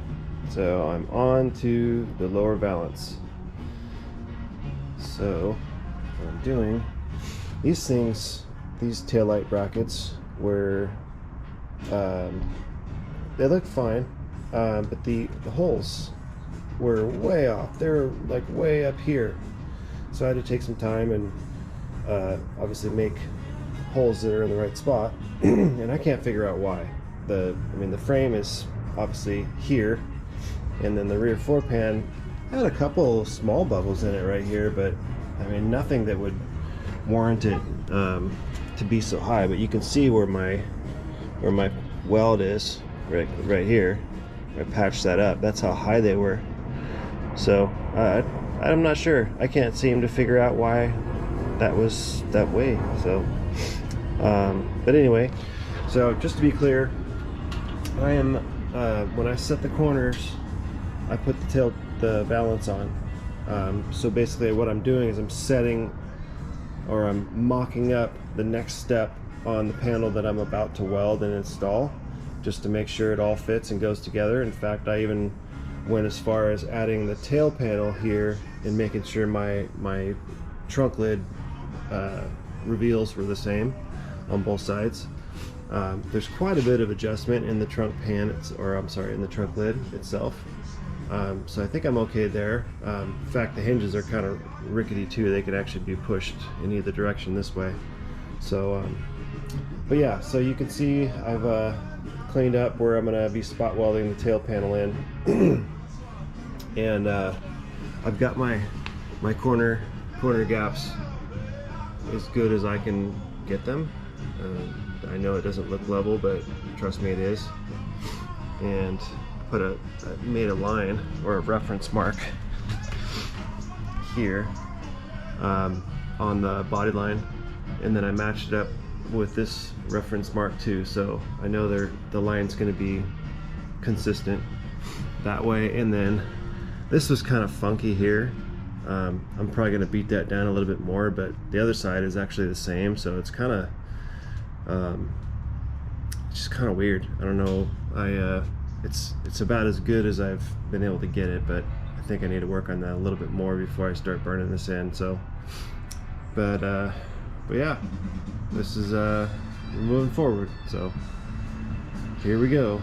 S1: so I'm on to the lower valance. So what I'm doing, these taillight brackets were, they look fine, but the holes were way off. They were like way up here. So I had to take some time and obviously make holes that are in the right spot. And I can't figure out why. The frame is obviously here, and then the rear floor pan had a couple small bubbles in it right here, but I mean nothing that would warrant it to be so high. But you can see where my weld is right here. I patched that up. That's how high they were. So I'm not sure. I can't seem to figure out why that was that way. So but anyway, so just to be clear, I am when I set the corners, I put the valance on. So basically what I'm doing is I'm setting, or I'm mocking up the next step on the panel that I'm about to weld and install, just to make sure it all fits and goes together. In fact, I even went as far as adding the tail panel here and making sure my trunk lid reveals were the same on both sides. There's quite a bit of adjustment in the trunk pan, in the trunk lid itself. So I think I'm okay there. In fact, the hinges are kind of rickety too. They could actually be pushed in either direction this way. So But yeah, so you can see I've cleaned up where I'm gonna be spot welding the tail panel in. And I've got my corner gaps as good as I can get them. I know it doesn't look level, but trust me, it is. And made a line or a reference mark here on the body line, and then I matched it up with this reference mark too, so I know the line's going to be consistent that way. And then this was kind of funky here. I'm probably going to beat that down a little bit more, but the other side is actually the same, so it's kind of just kind of weird. I don't know. It's about as good as I've been able to get it, but I think I need to work on that a little bit more before I start burning this in. So, but yeah, this is we're moving forward. So here we go.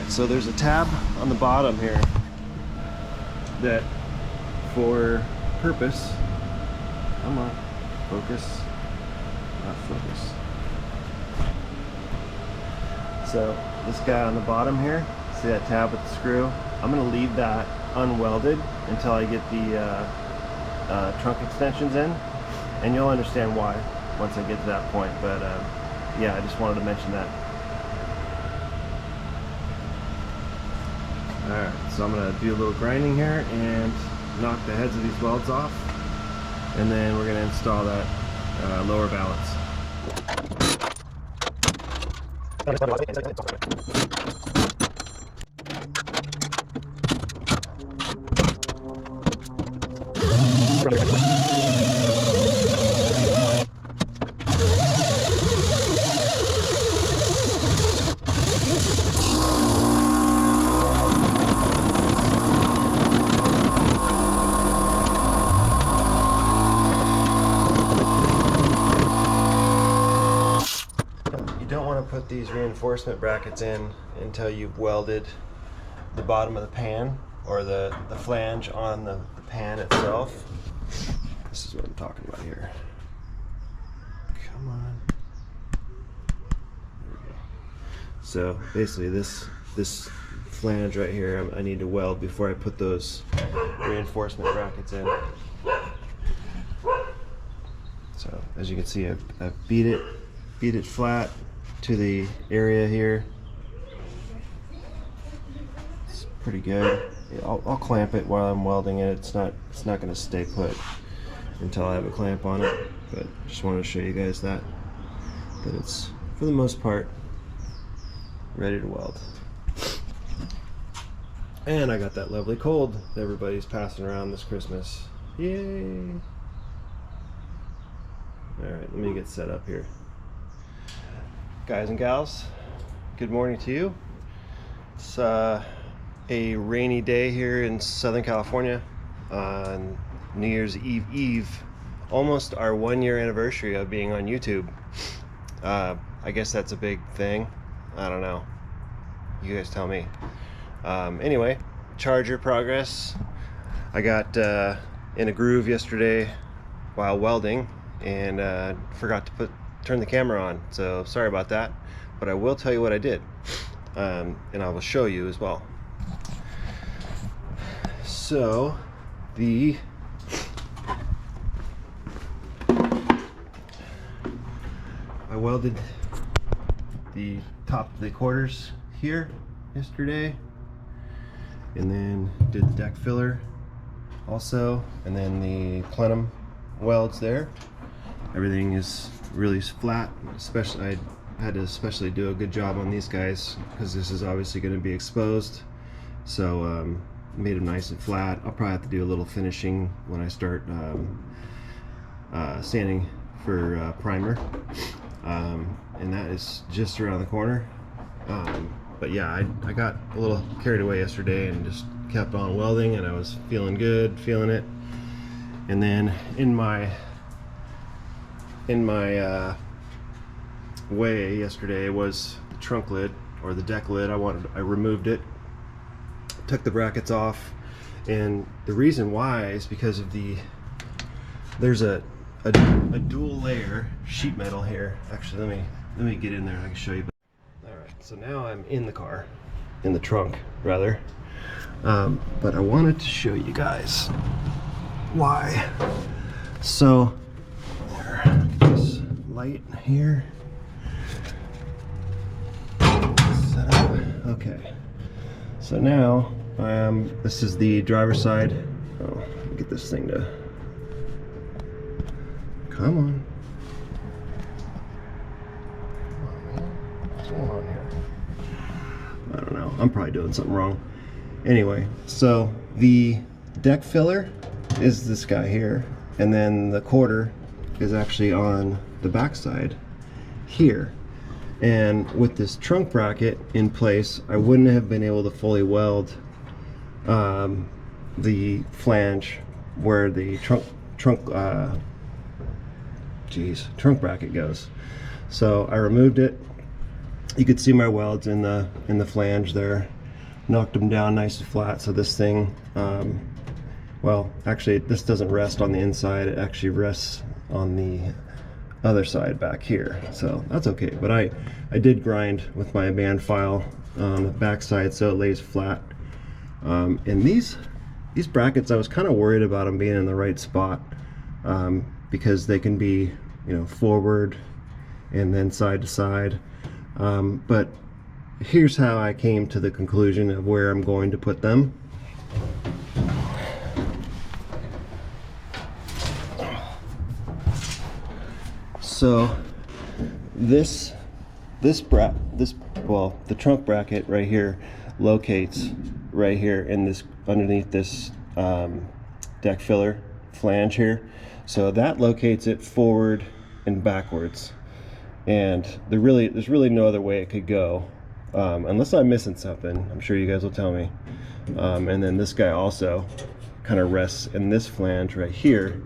S1: So there's a tab on the bottom here that, for purpose, come on, focus, not focus. So this guy on the bottom here, see that tab with the screw? I'm gonna leave that unwelded until I get the trunk extensions in, and you'll understand why once I get to that point. But yeah, I just wanted to mention that. Alright, so I'm going to do a little grinding here and knock the heads of these welds off, and then we're going to install that lower valance. Put these reinforcement brackets in until you've welded the bottom of the pan, or the flange on the pan itself. This is what I'm talking about here. Come on. There we go. So basically this flange right here I need to weld before I put those reinforcement brackets in. So as you can see, I've beat it flat to the area here. It's pretty good. I'll clamp it while I'm welding it. It's not going to stay put until I have a clamp on it, but just wanted to show you guys that it's, for the most part, ready to weld. And I got that lovely cold that everybody's passing around this Christmas. Yay! Alright, let me get set up here. Guys and gals, good morning to you. It's a rainy day here in Southern California on New Year's Eve, almost our 1-year anniversary of being on YouTube. I guess that's a big thing. I don't know. You guys tell me. Anyway, charger progress. I got in a groove yesterday while welding and forgot to turn the camera on, so sorry about that, but I will tell you what I did, and I will show you as well. So I welded the top of the quarters here yesterday, and then did the deck filler also, and then the plenum welds there. Everything is really flat. Especially I had to especially do a good job on these guys because this is obviously going to be exposed, so made them nice and flat. I'll probably have to do a little finishing when I start sanding for primer, and that is just around the corner. But yeah, I got a little carried away yesterday and just kept on welding, and I was feeling good, feeling it. And then in my way yesterday was the trunk lid, or the deck lid. I removed it, took the brackets off, and the reason why is because of there's a dual layer sheet metal here. Actually, let me get in there and I can show you. Alright, so now I'm in the car, in the trunk rather, but I wanted to show you guys why. So there, this light here, set up. Okay, so now this is the driver's side. Oh, let me get this thing to come on. What's going on here? I don't know. I'm probably doing something wrong. Anyway, so the deck filler is this guy here, and then the quarter is actually on the back side here. And with this trunk bracket in place, I wouldn't have been able to fully weld the flange where the trunk bracket goes. So I removed it. You could see my welds in the flange there. Knocked them down nice and flat. So this thing, well, actually this doesn't rest on the inside. It actually rests on the other side back here. So that's okay. But I did grind with my band file on the back side so it lays flat. And these brackets, I was kind of worried about them being in the right spot, because they can be, you know, forward and then side to side. But here's how I came to the conclusion of where I'm going to put them. So the trunk bracket right here locates right here in this, underneath this deck filler flange here. So that locates it forward and backwards, and there's really no other way it could go, unless I'm missing something. I'm sure you guys will tell me. And then this guy also kind of rests in this flange right here,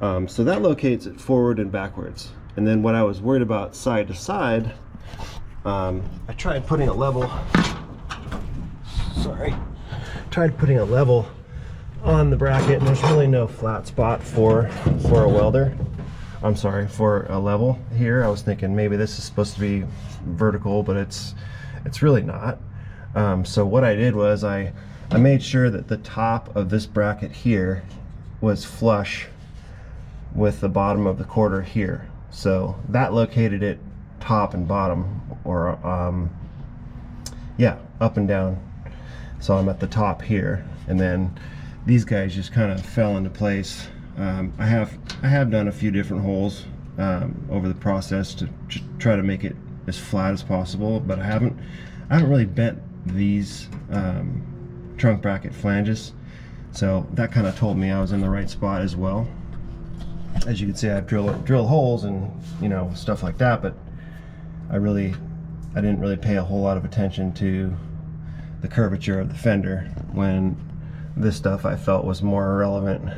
S1: so that locates it forward and backwards. And then what I was worried about side to side, I tried putting a level on the bracket, and there's really no flat spot for a welder. I'm sorry, for a level here. I was thinking maybe this is supposed to be vertical, but it's really not. So what I did was I made sure that the top of this bracket here was flush with the bottom of the quarter here. So that located it top and bottom, or yeah, up and down. So I'm at the top here, and then these guys just kind of fell into place. I have done a few different holes over the process to try to make it as flat as possible, but I haven't really bent these trunk bracket flanges, so that kind of told me I was in the right spot as well. As you can see, I've drilled holes and, you know, stuff like that, but I didn't really pay a whole lot of attention to the curvature of the fender, when this stuff I felt was more irrelevant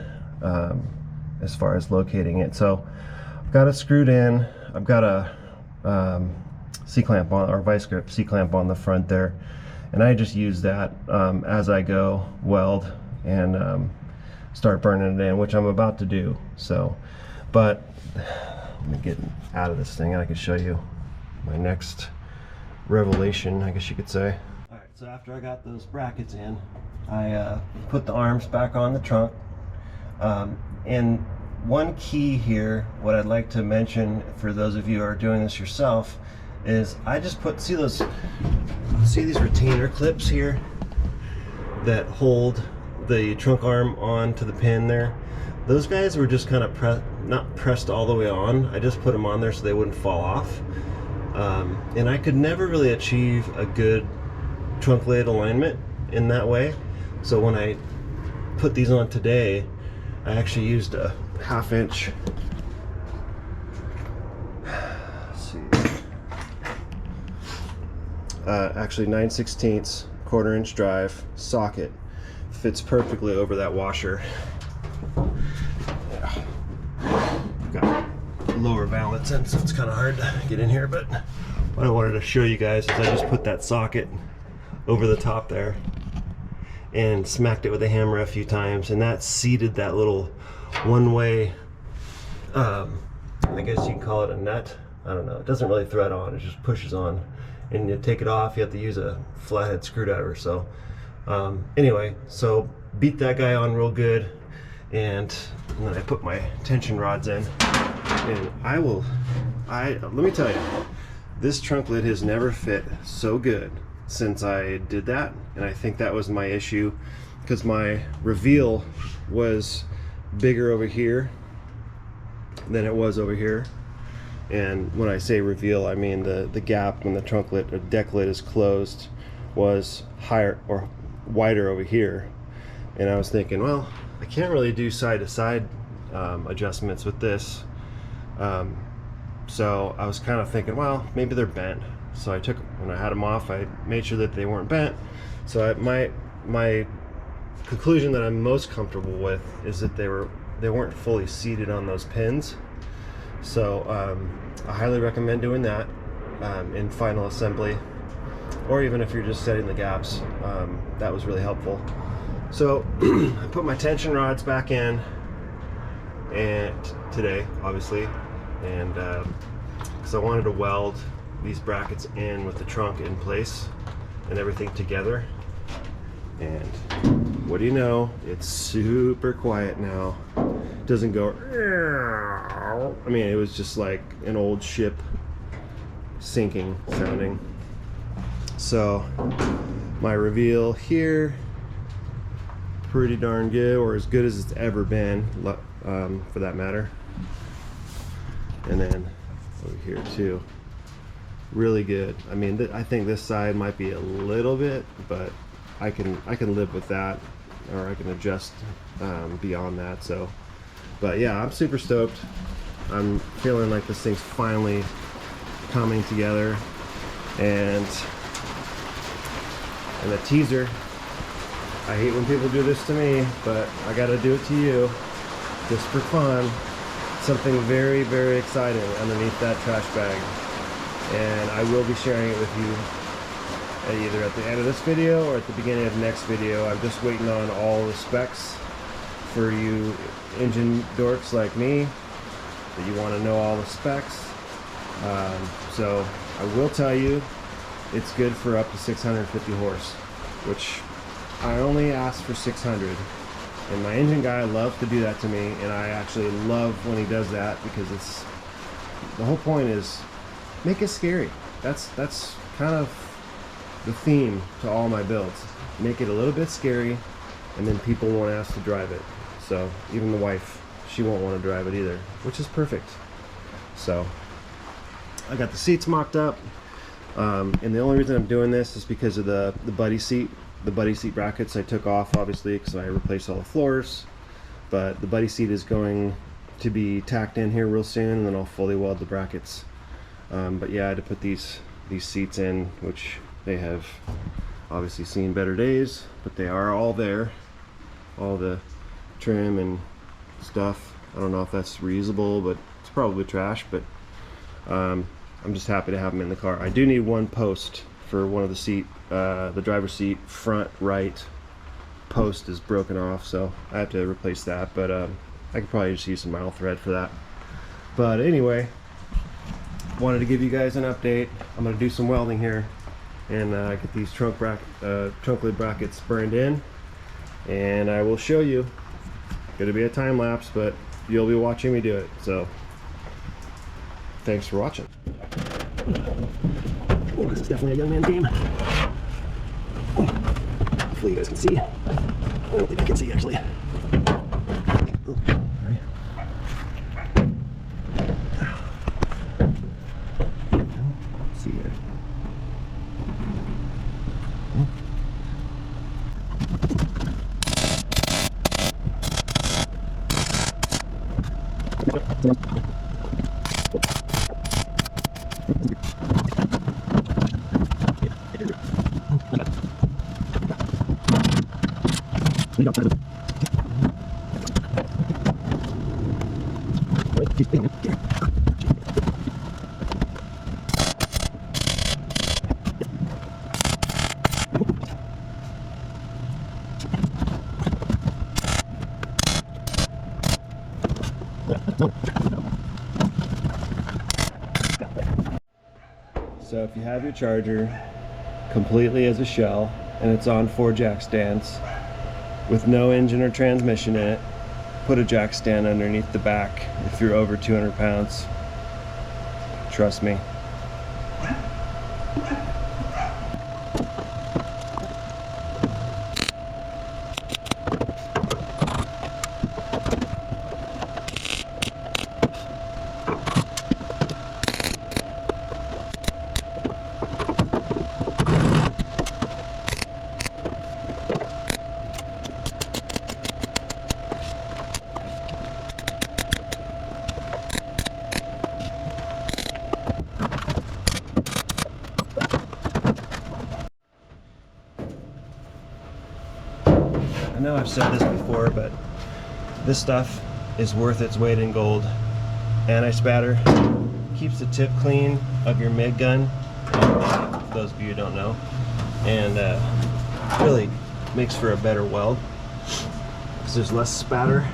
S1: as far as locating it. So I've got it screwed in. I've got a C-clamp on, or vice grip C-clamp on the front there, and I just use that as I go weld and start burning it in, which I'm about to do. So, but let me get out of this thing and I can show you my next revelation, I guess you could say. Alright, so after I got those brackets in, I put the arms back on the trunk. And one key here, what I'd like to mention for those of you who are doing this yourself, is I just put, see these retainer clips here? that hold the trunk arm onto the pin there, those guys were just kind of not pressed all the way on. I just put them on there so they wouldn't fall off. And I could never really achieve a good trunk lid alignment in that way. So when I put these on today, I actually used a 1/2 inch, let's see, actually 9/16 1/4 inch drive socket. Fits perfectly over that washer. Yeah. Got lower valance in, so it's kind of hard to get in here, but what I wanted to show you guys is I just put that socket over the top there and smacked it with a hammer a few times, and that seated that little one-way, I guess you can call it a nut. I don't know, it doesn't really thread on, it just pushes on, and you take it off, you have to use a flathead screwdriver. So anyway, so beat that guy on real good, and then I put my tension rods in, and let me tell you, this trunk lid has never fit so good since I did that. And I think that was my issue, because my reveal was bigger over here than it was over here. And when I say reveal, I mean the gap when the trunk lid or deck lid is closed was higher or wider over here. And I was thinking, well, I can't really do side to side adjustments with this. So I was kind of thinking, well, maybe they're bent. So I took, when I had them off, I made sure that they weren't bent. So my conclusion that I'm most comfortable with is that they weren't fully seated on those pins. So I highly recommend doing that in final assembly, or even if you're just setting the gaps. That was really helpful. So I put my tension rods back in, and today, obviously, and because I wanted to weld these brackets in with the trunk in place and everything together. And what do you know, it's super quiet now. It doesn't go, I mean, it was just like an old ship sinking sounding. So my reveal here, pretty darn good, or as good as it's ever been, for that matter. And then over here too, really good. I mean, I think this side might be a little bit, but I can live with that, or I can adjust beyond that. So, but yeah, I'm super stoked. I'm feeling like this thing's finally coming together, and the teaser. I hate when people do this to me, but I gotta do it to you, just for fun. Something very, very exciting underneath that trash bag, and I will be sharing it with you either at the end of this video or at the beginning of the next video. I'm just waiting on all the specs for you engine dorks like me that you want to know all the specs. So I will tell you, it's good for up to 650 horse, which I only asked for 600. And my engine guy loves to do that to me, and I actually love when he does that, because it's, the whole point is make it scary. That's kind of the theme to all my builds. Make it a little bit scary, and then people won't ask to drive it. So even the wife, she won't want to drive it either, which is perfect. So I got the seats mocked up, and the only reason I'm doing this is because of the buddy seat. The buddy seat brackets I took off, obviously, because I replaced all the floors, but the buddy seat is going to be tacked in here real soon, and then I'll fully weld the brackets. But yeah, I had to put these seats in, which they have obviously seen better days, but they are all there, all the trim and stuff. I don't know if that's reusable, but it's probably trash, but I'm just happy to have them in the car. I do need one post for one of the seat, the driver's seat front right post is broken off, so I have to replace that, but I could probably just use some mile thread for that. But anyway, wanted to give you guys an update. I'm going to do some welding here and get these trunk lid brackets burned in, and I will show you. Going to be a time lapse, but you'll be watching me do it, so thanks for watching. Oh, this is definitely a young man's game. Hopefully Hopefully you guys can see. I don't think I can see actually. See here. So if you have your charger completely as a shell and it's on 4 jack stands with no engine or transmission in it, put a jack stand underneath the back if you're over 200 pounds. Trust me. I know I've said this before, but this stuff is worth its weight in gold. Anti-spatter keeps the tip clean of your MIG gun, for those of you who don't know, and really makes for a better weld because there's less spatter.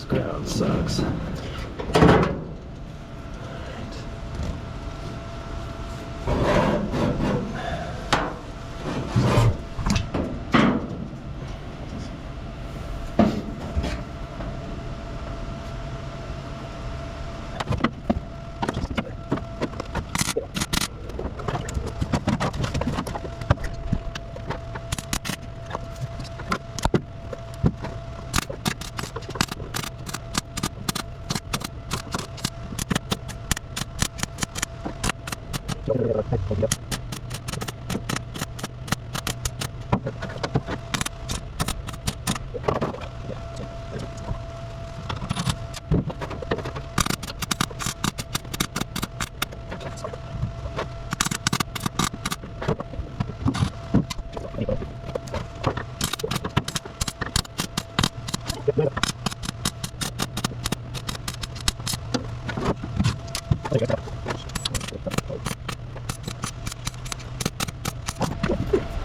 S1: Ground sucks.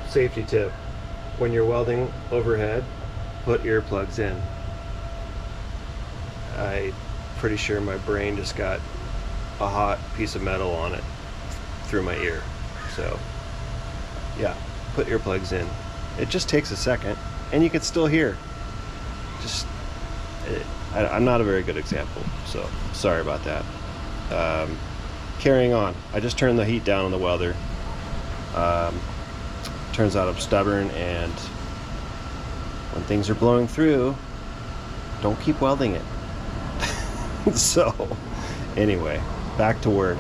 S1: Safety tip: when you're welding overhead, put earplugs in. I'm pretty sure my brain just got a hot piece of metal on it through my ear. So yeah, put earplugs in. It just takes a second and you can still hear. I'm not a very good example, so sorry about that. Carrying on, I just turned the heat down on the welder. Turns out I'm stubborn, and when things are blowing through, don't keep welding it. So anyway, back to work.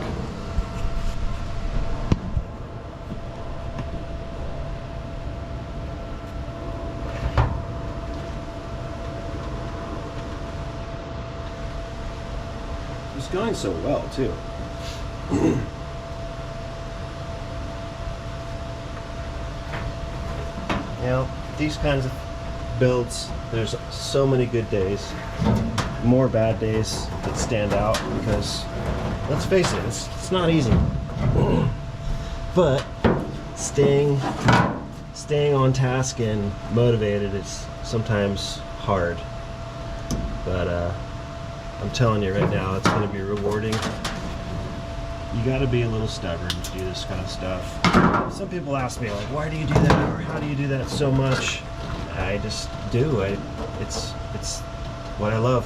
S1: It was going so well too. You know, these kinds of builds, there's so many good days, more bad days that stand out because, let's face it, it's not easy. But staying on task and motivated is sometimes hard. But I'm telling you right now, it's going to be rewarding. you got to be a little stubborn to do this kind of stuff. Some people ask me, like, why do you do that, or how do you do that so much? I just do. It's what I love,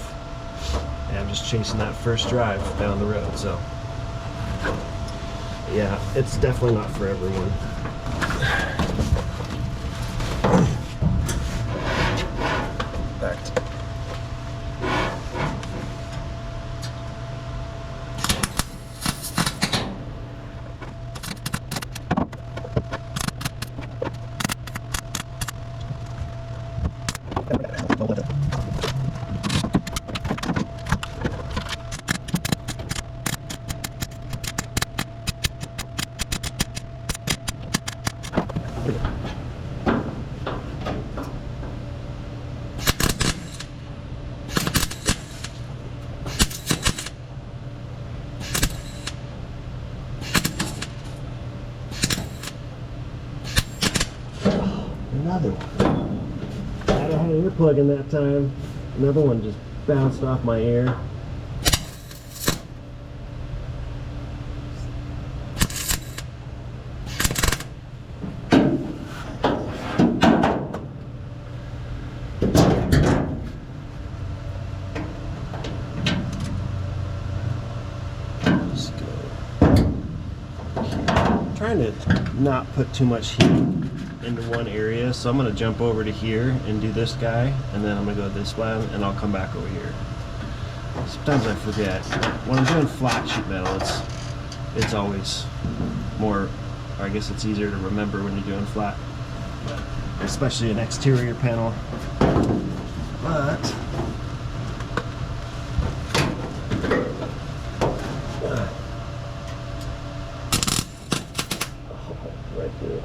S1: and I'm just chasing that first drive down the road. So yeah, it's definitely not for everyone. Back to another one. I had an earplug in that time. Another one just bounced off my ear. Just go. I'm trying to not put too much heat into one area, so I'm going to jump over to here and do this guy, and then I'm going to go this way, and I'll come back over here. Sometimes I forget. When I'm doing flat sheet metal, it's always more, I guess it's easier to remember when you're doing flat, but especially an exterior panel. But right there.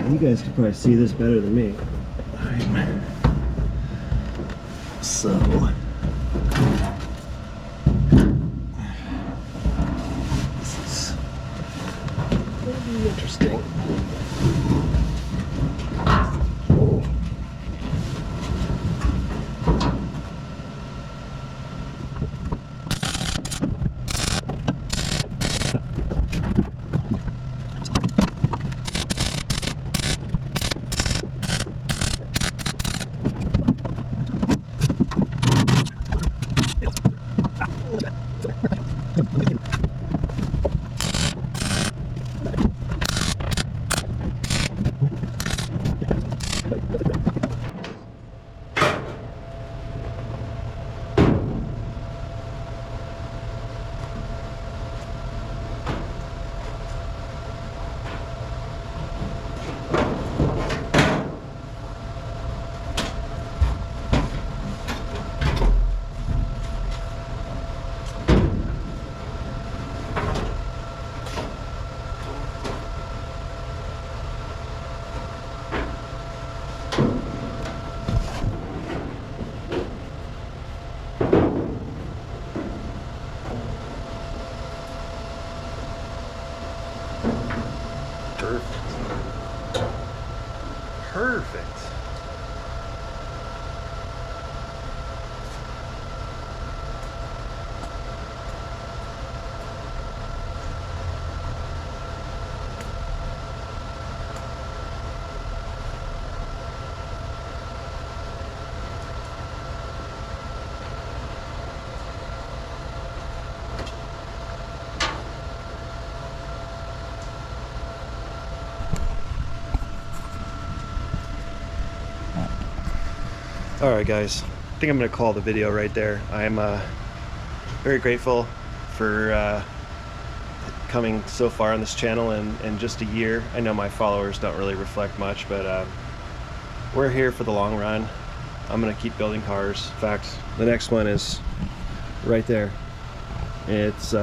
S1: You guys could probably see this better than me. Alright. So this is gonna be interesting. Perfect. Alright guys, I think I'm going to call the video right there. I'm very grateful for coming so far on this channel in just a year. I know my followers don't really reflect much, but we're here for the long run. I'm going to keep building cars. In fact, the next one is right there. It's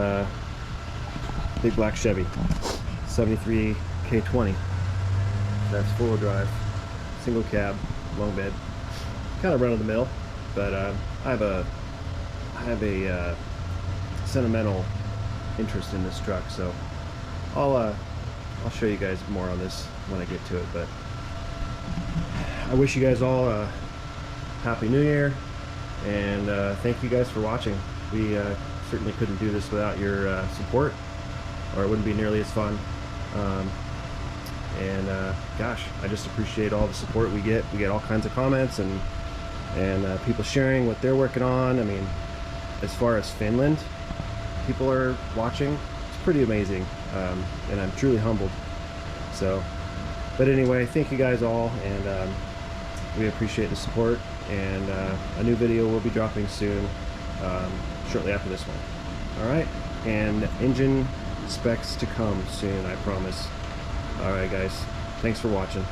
S1: big black Chevy, 73 K20. That's four-wheel drive, single cab, long bed. Kind of run of the mill, but I have a sentimental interest in this truck, so I'll show you guys more on this when I get to it. But I wish you guys all a happy new year, and thank you guys for watching. We certainly couldn't do this without your support, or it wouldn't be nearly as fun. Gosh, I just appreciate all the support we get. We get all kinds of comments and people sharing what they're working on. I mean, as far as Finland, people are watching. It's pretty amazing, and I'm truly humbled. So, but anyway, thank you guys all, and we appreciate the support. And a new video will be dropping soon, shortly after this one. All right, and engine specs to come soon, I promise. All right, guys, thanks for watching.